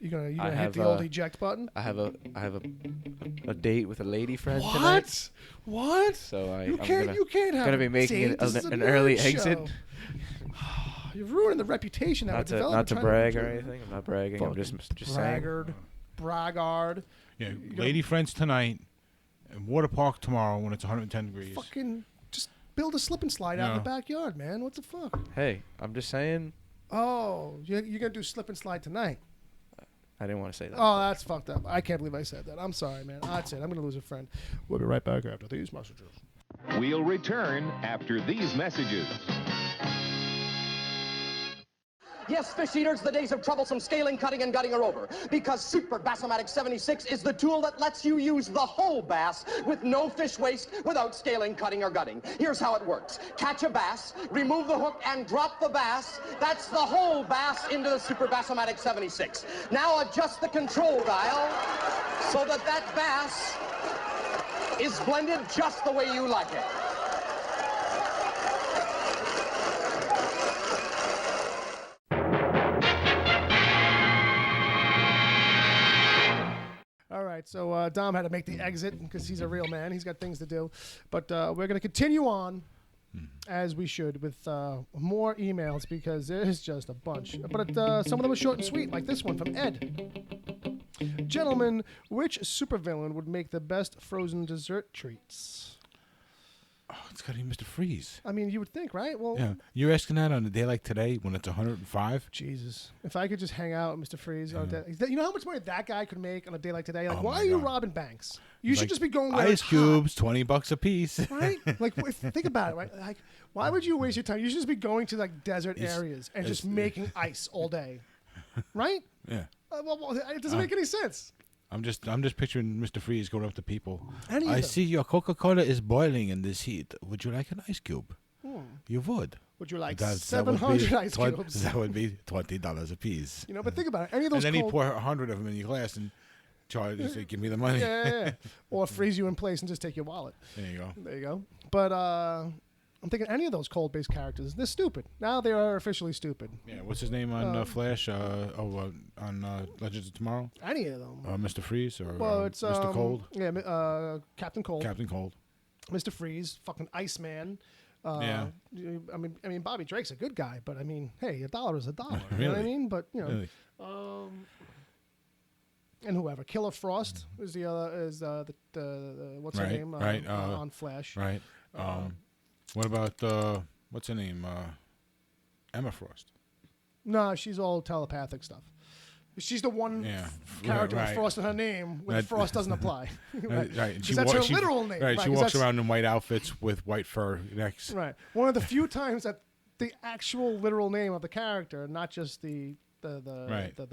You're gonna hit the old eject button. I have a date with a lady friend what? tonight. What? So you can't have gonna be making an early exit. You're ruining the reputation that we're developing. Not to brag or anything. I'm not bragging. I'm just saying. Braggart. Yeah, lady friends tonight, and water park tomorrow when it's 110 degrees. Fucking just build a slip and slide out in the backyard, man. What the fuck? Hey, I'm just saying. Oh, you're gonna do slip and slide tonight? I didn't want to say that. Oh, that's fucked up. I can't believe I said that. I'm sorry, man. That's it. I'm going to lose a friend. We'll be right back after these messages. We'll return after these messages. Yes, fish eaters, the days of troublesome scaling, cutting, and gutting are over. Because Super Bassomatic 76 is the tool that lets you use the whole bass with no fish waste without scaling, cutting, or gutting. Here's how it works. Catch a bass, remove the hook, and drop the bass. That's the whole bass into the Super Bassomatic 76. Now adjust the control dial so that that bass is blended just the way you like it. All right, so Dom had to make the exit because he's a real man. He's got things to do. But we're going to continue on, as we should, with more emails because there's just a bunch. But some of them are short and sweet, like this one from Ed. Gentlemen, which supervillain would make the best frozen dessert treats? Oh, it's got to be Mr. Freeze. I mean, you would think, right? Well, yeah. You're asking that on a day like today when it's 105? Jesus. If I could just hang out with Mr. Freeze on a day. You know how much money that guy could make on a day like today? Like, why are you robbing banks? You should just be going where ice cubes, $20 a piece. Right? Like, think about it, right? Like, why would you waste your time? You should just be going to, like, desert areas and just making ice all day. Right? Yeah. Well, it doesn't make any sense. I'm just picturing Mr. Freeze going up to people. I see your Coca-Cola is boiling in this heat. Would you like an ice cube? You would. Would you like 700 ice cubes? That would be $20 a piece. You know, but think about it. Any of those and then he pour 100 of them in your glass and charge. Say, give me the money. Yeah. Or freeze you in place and just take your wallet. There you go. But I'm thinking any of those cold-based characters, they're stupid. Now they are officially stupid. Yeah, what's his name on Flash? On Legends of Tomorrow? Any of them. Mr. Freeze or it's Mr. Cold? Yeah, Captain Cold. Captain Cold. Mr. Freeze, fucking Iceman. Yeah. I mean, Bobby Drake's a good guy, but I mean, hey, $1 is $1. Really? You know what I mean? But you know, Really? And whoever, Killer Frost is the what's her name? Right. On Flash. Right. What about what's her name? Emma Frost. No, she's all telepathic stuff. She's the one character with Frost in her name when Frost doesn't apply. Right. Because that's her literal name. Right. She walks around in white outfits with white fur necks. Right. One of the few times that the actual literal name of the character, not just the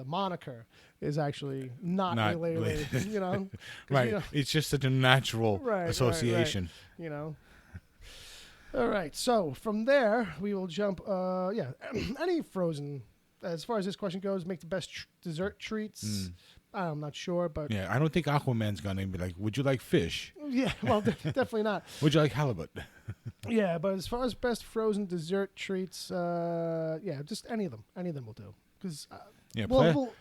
moniker, is actually not related. You know. Right. You know, it's just such a natural association. Right. You know. All right. So from there, we will jump. Any frozen. As far as this question goes, make the best dessert treats. I'm not sure, but yeah, I don't think Aquaman's gonna be like, "Would you like fish?" Yeah, well, definitely not. Would you like halibut? Yeah, but as far as best frozen dessert treats, just any of them. Any of them will do. Because we'll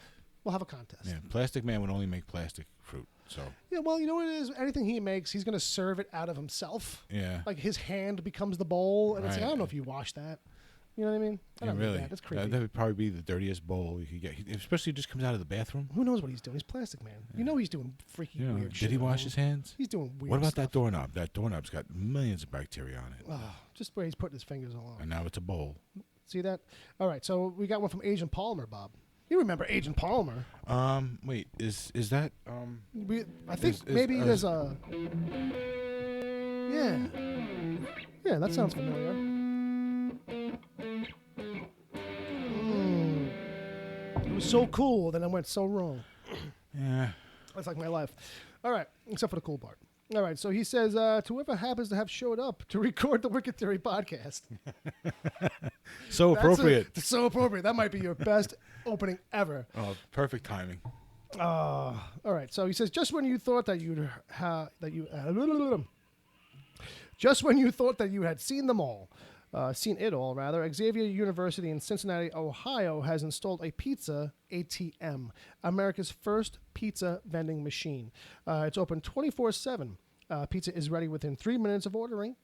have a contest. Yeah, Plastic Man would only make plastic fruit. So yeah, well, you know what it is. Anything he makes, he's gonna serve it out of himself. Yeah, like his hand becomes the bowl, and it's like, I don't know if you wash that. You know what I mean? I don't really. That's creepy. That would probably be the dirtiest bowl you could get, especially if he just comes out of the bathroom. Who knows what he's doing? He's Plastic Man. Yeah. You know he's doing freaky weird shit. Did he wash his hands? He's doing weird What about stuff. that doorknob? That doorknob's got millions of bacteria on it. Oh, just where he's putting his fingers along. And now it's a bowl. See that? All right, so we got one from Agent Palmer, Bob. You remember Agent Palmer? Wait, is that I think maybe there's a. Yeah, that sounds familiar. It was so cool, then I went so wrong. Yeah. That's like my life. All right, except for the cool part. All right, so he says, to whoever happens to have showed up to record the Wicked Theory podcast. So appropriate. So appropriate. That might be your best opening ever. Oh, perfect timing. All right, so he says, just when you thought that you had seen them all, seen it all, rather, Xavier University in Cincinnati, Ohio, has installed a pizza ATM, America's first pizza vending machine. It's open 24/7. Pizza is ready within 3 minutes of ordering.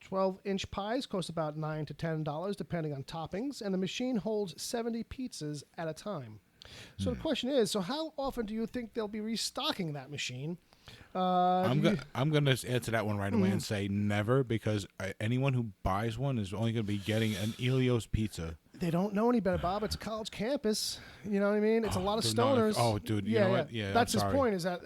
12-inch pies cost about $9 to $10, depending on toppings, and the machine holds 70 pizzas at a time. So the question is, so how often do you think they'll be restocking that machine? I'm going to answer that one right away and say never, because anyone who buys one is only going to be getting an Elio's pizza. They don't know any better, Bob. It's a college campus. You know what I mean? It's a lot of stoners. Dude, you know what? Yeah, that's his point. Is that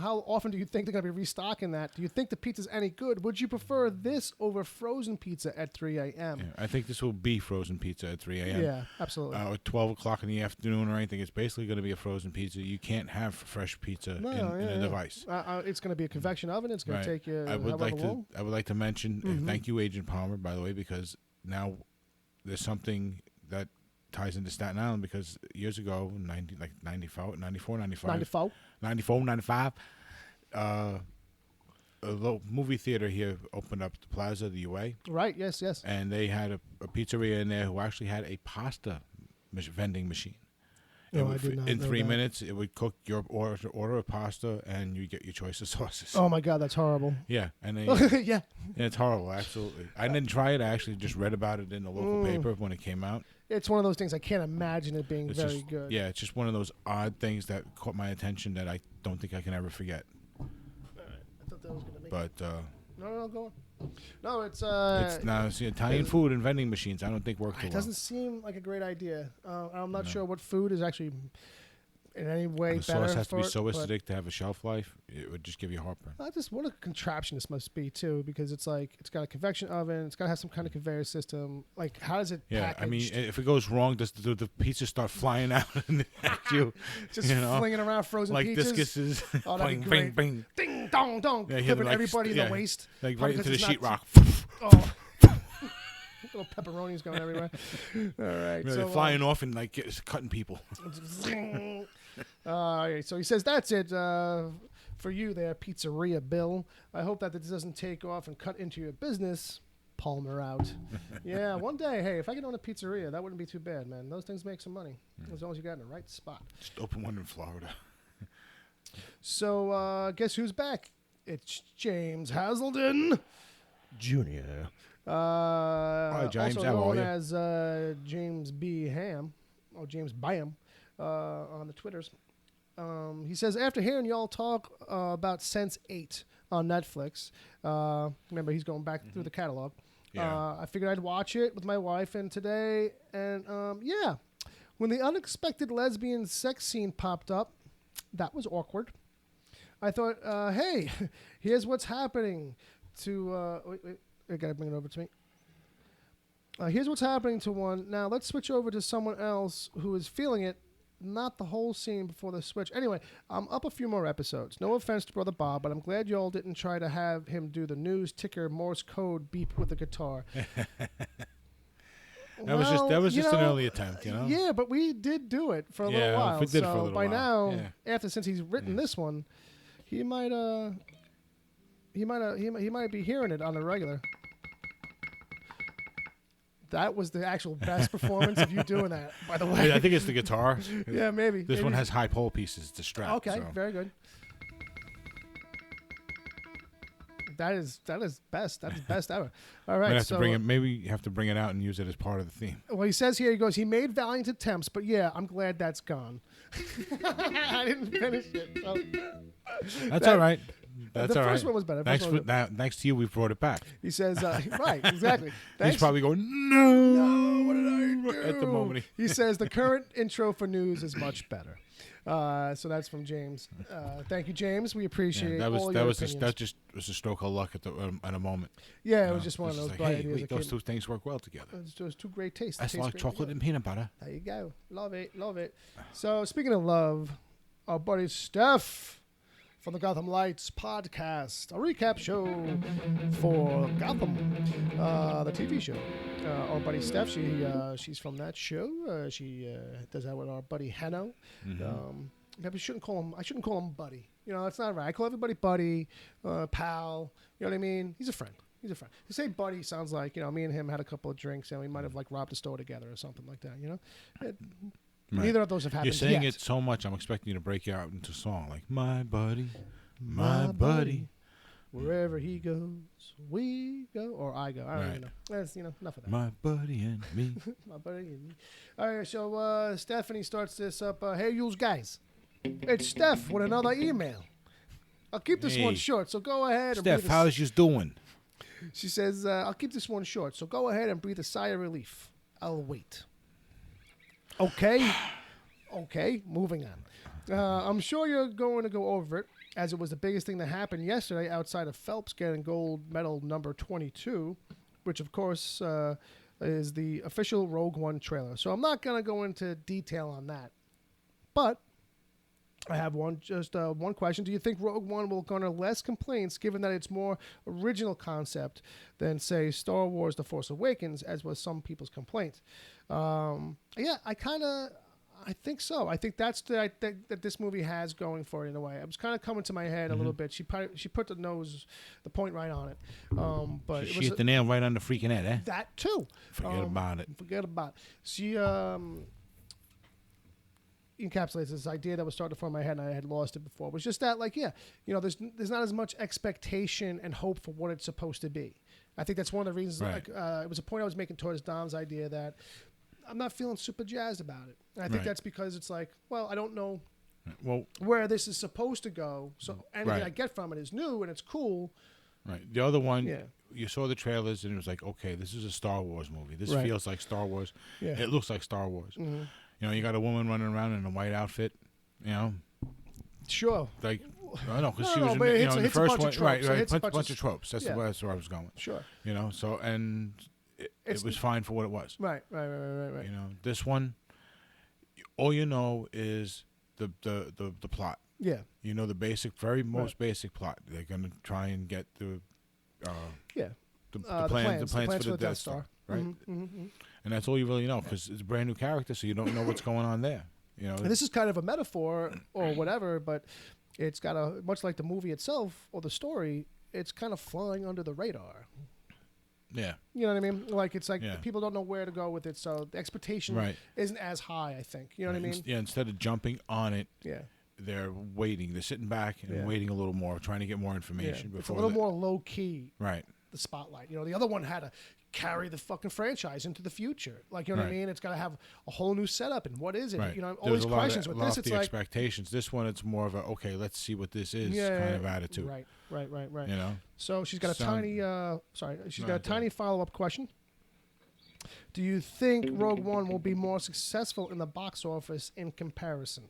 how often do you think they're going to be restocking that? Do you think the pizza's any good? Would you prefer this over frozen pizza at 3 a.m.? Yeah, I think this will be frozen pizza at 3 a.m. Yeah, absolutely. At 12 o'clock in the afternoon or anything, it's basically going to be a frozen pizza. You can't have fresh pizza in a device. It's going to be a convection oven. It's going to take you. I would like to mention, and thank you, Agent Palmer, by the way, because now there's something that ties into Staten Island, because years ago, 94, 95, a little movie theater here opened up at the Plaza, the UA. Right, yes. And they had a pizzeria in there who actually had a pasta vending machine. I did not in know 3 that. minutes, it would cook your order of pasta, and you get your choice of sauces. Oh my God, that's horrible. Yeah, and they, yeah, it's horrible. Absolutely, I didn't try it. I actually just read about it in the local paper when it came out. It's one of those things I can't imagine it being very good. Yeah, it's just one of those odd things that caught my attention that I don't think I can ever forget. All right. I thought that was gonna make. But no, go on. No, it's Italian food and vending machines. I don't think work too well. It doesn't seem like a great idea. I'm not sure what food is actually in any way the better. sauce has to be for so it, acidic to have a shelf life. It would just give you heartburn. What a contraption this must be too, because it's like it's got a convection oven. It's got to have some kind of conveyor system. Like, how does it? Yeah, packaged? I mean, if it goes wrong, does the pizza start flying out at you? Just flinging around frozen like pizzas. discuses. Oh, that'd be bing, great. bing, Ding dong dong, clipping everybody in the waist, like right into the sheetrock. Oh. Little pepperonis going everywhere. All right, so flying off and like cutting people. All right, so he says that's it for you there, Pizzeria Bill. I hope that this doesn't take off and cut into your business. Palmer out. Yeah, one day, hey, if I could own a pizzeria, that wouldn't be too bad, man. Those things make some money as long as you got in the right spot. Just open one in Florida. So guess who's back? It's James Hazelden Jr. Hi, James. Also how known are you? as James B. Ham, or James Bam, on the Twitters. He says, after hearing y'all talk about Sense8 on Netflix, remember he's going back through the catalog. Yeah. I figured I'd watch it with my wife and today, and when the unexpected lesbian sex scene popped up, that was awkward. I thought, hey, here's what's happening to... wait, I gotta bring it over to me. Here's what's happening to one. Now, let's switch over to someone else who is feeling it, not the whole scene before the switch. Anyway, I'm up a few more episodes. No offense to Brother Bob, but I'm glad y'all didn't try to have him do the news ticker Morse code beep with the guitar. That was just an early attempt, you know. Yeah, but we did do it for a little while. We did for a little by while. now, since he's written this one, he might be hearing it on the regular. That was the actual best performance of you doing that, by the way. I think it's the guitar. Yeah, maybe. This one has high pole pieces to strap. Okay, so. Very good. That is best. That is best ever. All right, maybe you have to bring it out and use it as part of the theme. Well, he says here, he goes, he made valiant attempts, but yeah, I'm glad that's gone. I didn't finish it. So. That's all right. That's the all right. first one was better. Thanks to you, we've brought it back. He says, right, exactly. He's probably going, no, what did I do? At the moment. He says, the current intro for news is much better. So that's from James. Thank you, James. We appreciate all your opinions. That just was a stroke of luck at a moment. Yeah, it was just one of those like, bright hey, ideas. wait, those two things work well together. Those two great tastes. That's like chocolate and peanut butter. There you go. Love it. So speaking of love, our buddy Steph from the Gotham Lights podcast, a recap show for Gotham, the TV show. Our buddy Steph, she's from that show. She does that with our buddy Hanno. I shouldn't call him buddy. You know, that's not right. I call everybody buddy, pal. You know what I mean? He's a friend. To say buddy sounds like, you know, me and him had a couple of drinks and we might have like robbed a store together or something like that. You know. Right. Neither of those have happened. You're saying yet. it so much, I'm expecting you to break out into song like my buddy, my buddy. Wherever he goes, we go, or I go. I don't even know. That's enough of that. My buddy and me. My buddy and me. All right, so Stephanie starts this up. Hey, you guys, it's Steph with another email. I'll keep this one short, so go ahead. Steph, how's you doing? She says, I'll keep this one short, so go ahead and breathe a sigh of relief. I'll wait. Okay, moving on. I'm sure you're going to go over it, as it was the biggest thing that happened yesterday outside of Phelps getting gold medal number 22, which, of course, is the official Rogue One trailer. So I'm not going to go into detail on that. But I have one question. Do you think Rogue One will garner less complaints given that it's more original concept than, say, Star Wars The Force Awakens, as was some people's complaint? Yeah, I think so. I think that's that this movie has going for it in a way. It was kind of coming to my head a little bit. She put the point right on it. But she hit the nail right on the freaking head, eh? That too. Forget about it. She encapsulates this idea that was starting to form in my head, and I had lost it before. It was just that, like, there's not as much expectation and hope for what it's supposed to be. I think that's one of the reasons. Right. It was a point I was making towards Dom's idea that I'm not feeling super jazzed about it. And I think that's because it's like, well, I don't know where this is supposed to go. So anything I get from it is new and it's cool. Right. The other one, you saw the trailers and it was like, okay, this is a Star Wars movie. This feels like Star Wars. Yeah. It looks like Star Wars. Mm-hmm. You got a woman running around in a white outfit. Sure. Like, I don't know, because she was in the first one. Right. A bunch of tropes. That's where I was going. Sure. So and. It was fine for what it was. Right. This one, all you know is the plot. Yeah. The basic, most basic plot. They're gonna try and get the plans for the Death Star, right? Mm-hmm. And that's all you really know, because it's a brand new character, so you don't know what's going on there. And this is kind of a metaphor or whatever, but it's got much like the movie itself or the story. It's kind of flying under the radar. Yeah. You know what I mean? Like, it's like people don't know where to go with it, so the expectation isn't as high, I think. You know what I mean? Yeah, instead of jumping on it, they're waiting. They're sitting back and waiting a little more, trying to get more information. Before it's a little more low-key, right? The spotlight. The other one had to carry the fucking franchise into the future. Like, you know what I mean? It's got to have a whole new setup, and what is it? Right. All these questions. With this, it's like expectations. This one, it's more of a, okay, let's see what this is kind of attitude. Right. So she's got a tiny follow-up question. Do you think Rogue One will be more successful in the box office in comparison?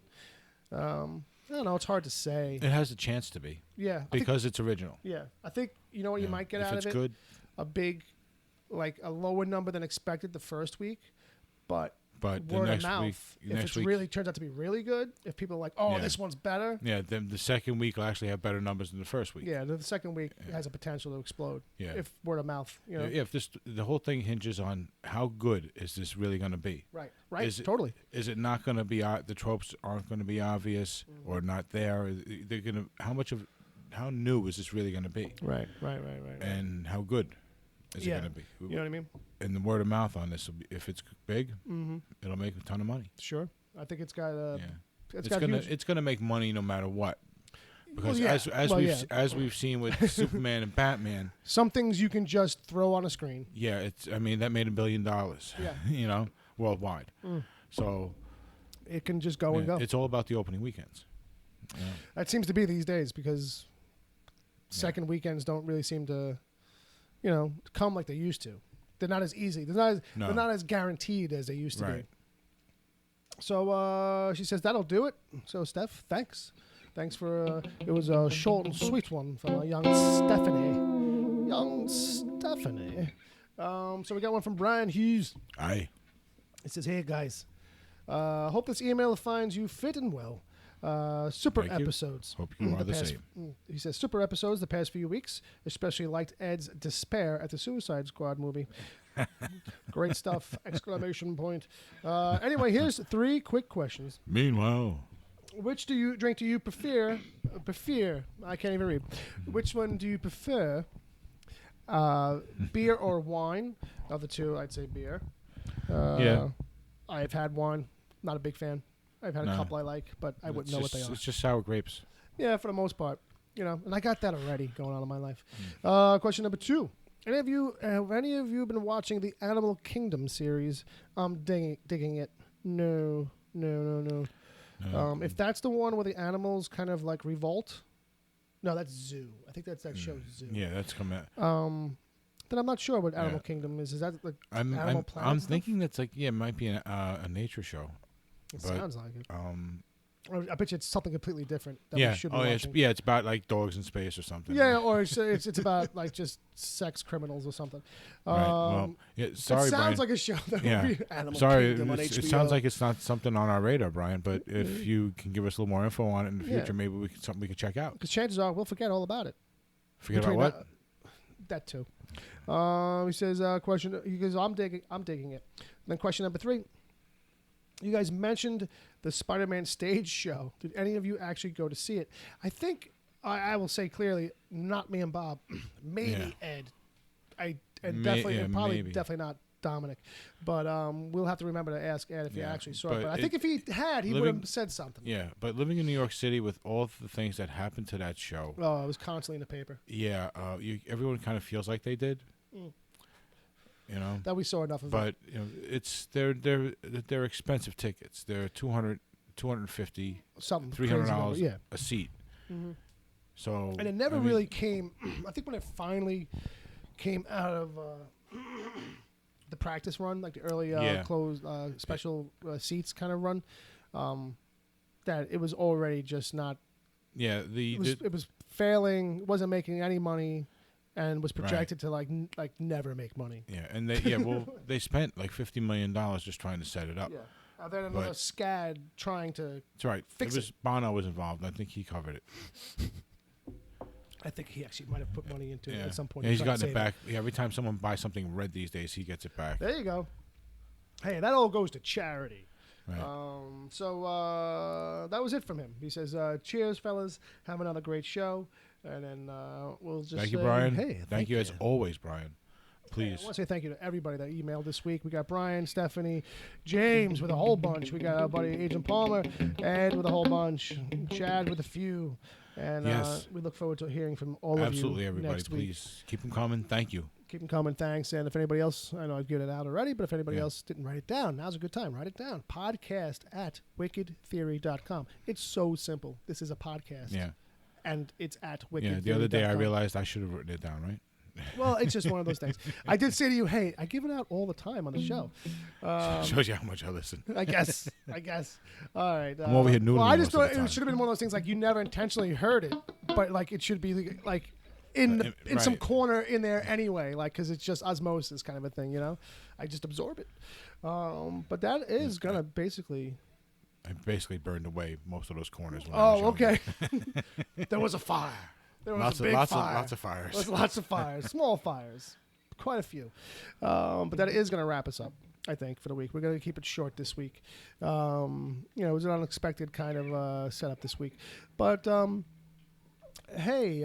I don't know. It's hard to say. It has a chance to be. Yeah. Because it's original. Yeah. I think, you might get out of it. If it's good. A big, like a lower number than expected the first week, but But word the next of mouth, week, if it really turns out to be really good, if people are like, oh, this one's better. Yeah, then the second week will actually have better numbers than the first week. Yeah, the second week has a potential to explode. Yeah. If word of mouth, Yeah, if the whole thing hinges on how good is this really going to be. Right, totally. Is it not going to be, the tropes aren't going to be obvious or not there? They're going to, how new is this really going to be? Right. And how good is it going to be? You know what I mean? And the word of mouth on this, if it's big, it'll make a ton of money. Sure. I think it's got it's gonna make money no matter what. Because as we've seen with Superman and Batman, some things you can just throw on a screen. Yeah, that made $1 billion. Yeah. Worldwide. So it can just go and go. It's all about the opening weekends. Yeah. That seems to be these days because second weekends don't really seem to, come like they used to. They're not as easy. They're not as guaranteed as they used to be. So she says that'll do it. So Steph, thanks for it was a short and sweet one from young Stephanie. So we got one from Brian Hughes. Aye. It says, hey guys, hope this email finds you fit and well. Super episodes. Hope you are the same. He says, super episodes the past few weeks, especially liked Ed's despair at the Suicide Squad movie. Great stuff! ! Anyway, here's 3 quick questions. Meanwhile, which drink do you prefer? I can't even read. Which one do you prefer? Beer or wine? Of the two, I'd say beer. I've had one. Not a big fan. I've had a couple I like, but I wouldn't know what they are. It's just sour grapes. Yeah, for the most part. And I got that already going on in my life. Question number 2. Have any of you been watching the Animal Kingdom series? I'm digging it. No. If that's the one where the animals kind of like revolt. No, that's Zoo. I think that's that show Zoo. Yeah, that's coming out. Then I'm not sure what Animal Kingdom is. Is that like Animal Planet? I'm thinking that's like it might be a nature show. It sounds like it. I bet you it's something completely different. That we should be watching. It's about like dogs in space or something. Yeah, or it's about like just sex criminals or something. Right. Well, sorry, it sounds Brian. like a show that would be Animal Sorry, Kingdom on HBO. it sounds like it's not something on our radar, Brian. But if you can give us a little more info on it in the future, maybe something we can check out. Because chances are we'll forget all about it. Forget about what? That too. He says, question. He goes, I'm digging it. And then question number 3. You guys mentioned the Spider-Man stage show. Did any of you actually go to see it? I think I will say clearly, not me and Bob. Maybe Ed. Definitely not Dominic. But we'll have to remember to ask Ed if he actually saw it. But I think if he had, he would have said something. Yeah, but living in New York City with all the things that happened to that show. Oh, it was constantly in the paper. Yeah, everyone kind of feels like they did. You know that we saw enough of but you know it's they're expensive tickets. They're $200, $250, $300 a seat. So and it never really came. I think when it finally came out of the practice run, like the early closed special seats kind of run, that it was already just not. Yeah, it was failing. Wasn't making any money. And was projected to like never make money. Yeah, and they spent like $50 million just trying to set it up. Yeah, then another SCAD trying to. That's right. Fix it. Bono was involved. I think he covered it. I think he actually might have put money into it at some point. Yeah, he's gotten it back. Yeah, every time someone buys something red these days, he gets it back. There you go. Hey, that all goes to charity. Right. So that was it from him. He says, "Cheers, fellas. Have another great show." And then we'll just thank you, say, Brian. Hey, thank you as always, Brian. Please. I want to say thank you to everybody that emailed this week. We got Brian, Stephanie, James with a whole bunch. We got our buddy Agent Palmer, Ed with a whole bunch, Chad with a few. And we look forward to hearing from all of you. Absolutely, everybody. Next week. Please keep them coming. Thank you. Keep them coming. Thanks. And if anybody else, I know I've given it out already, but if anybody else didn't write it down, now's a good time. Write it down. Podcast at wickedtheory.com. It's so simple. This is a podcast. Yeah. And it's at wickedtheory.com. Yeah, the other day I realized I should have written it down, right? Well, it's just one of those things. I did say to you, hey, I give it out all the time on the show. Shows you how much I listen. I guess. All right. I'm over here noodling. Well, I just thought it should have been one of those things like you never intentionally heard it, but like it should be like in some corner in there anyway, like because it's just osmosis kind of a thing, you know. I just absorb it. But that is gonna basically. I basically burned away most of those corners. When okay. There was a fire. There was a big fire. Lots of fires. There's lots of fires. Small fires. Quite a few. But that is going to wrap us up, I think, for the week. We're going to keep it short this week. It was an unexpected kind of setup this week. But, hey,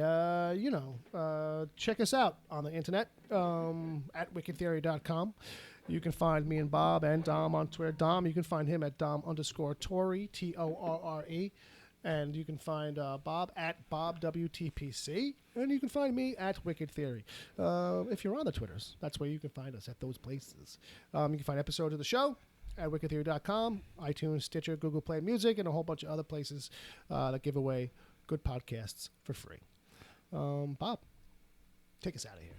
check us out on the internet at wickedtheory.com. You can find me and Bob and Dom on Twitter. Dom, you can find him at Dom_Torre, Torre. And you can find Bob at BobWTPC. And you can find me at Wicked Theory. If you're on the Twitters, that's where you can find us, at those places. You can find episodes of the show at wickedtheory.com, iTunes, Stitcher, Google Play Music, and a whole bunch of other places that give away good podcasts for free. Bob, take us out of here.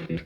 Yeah.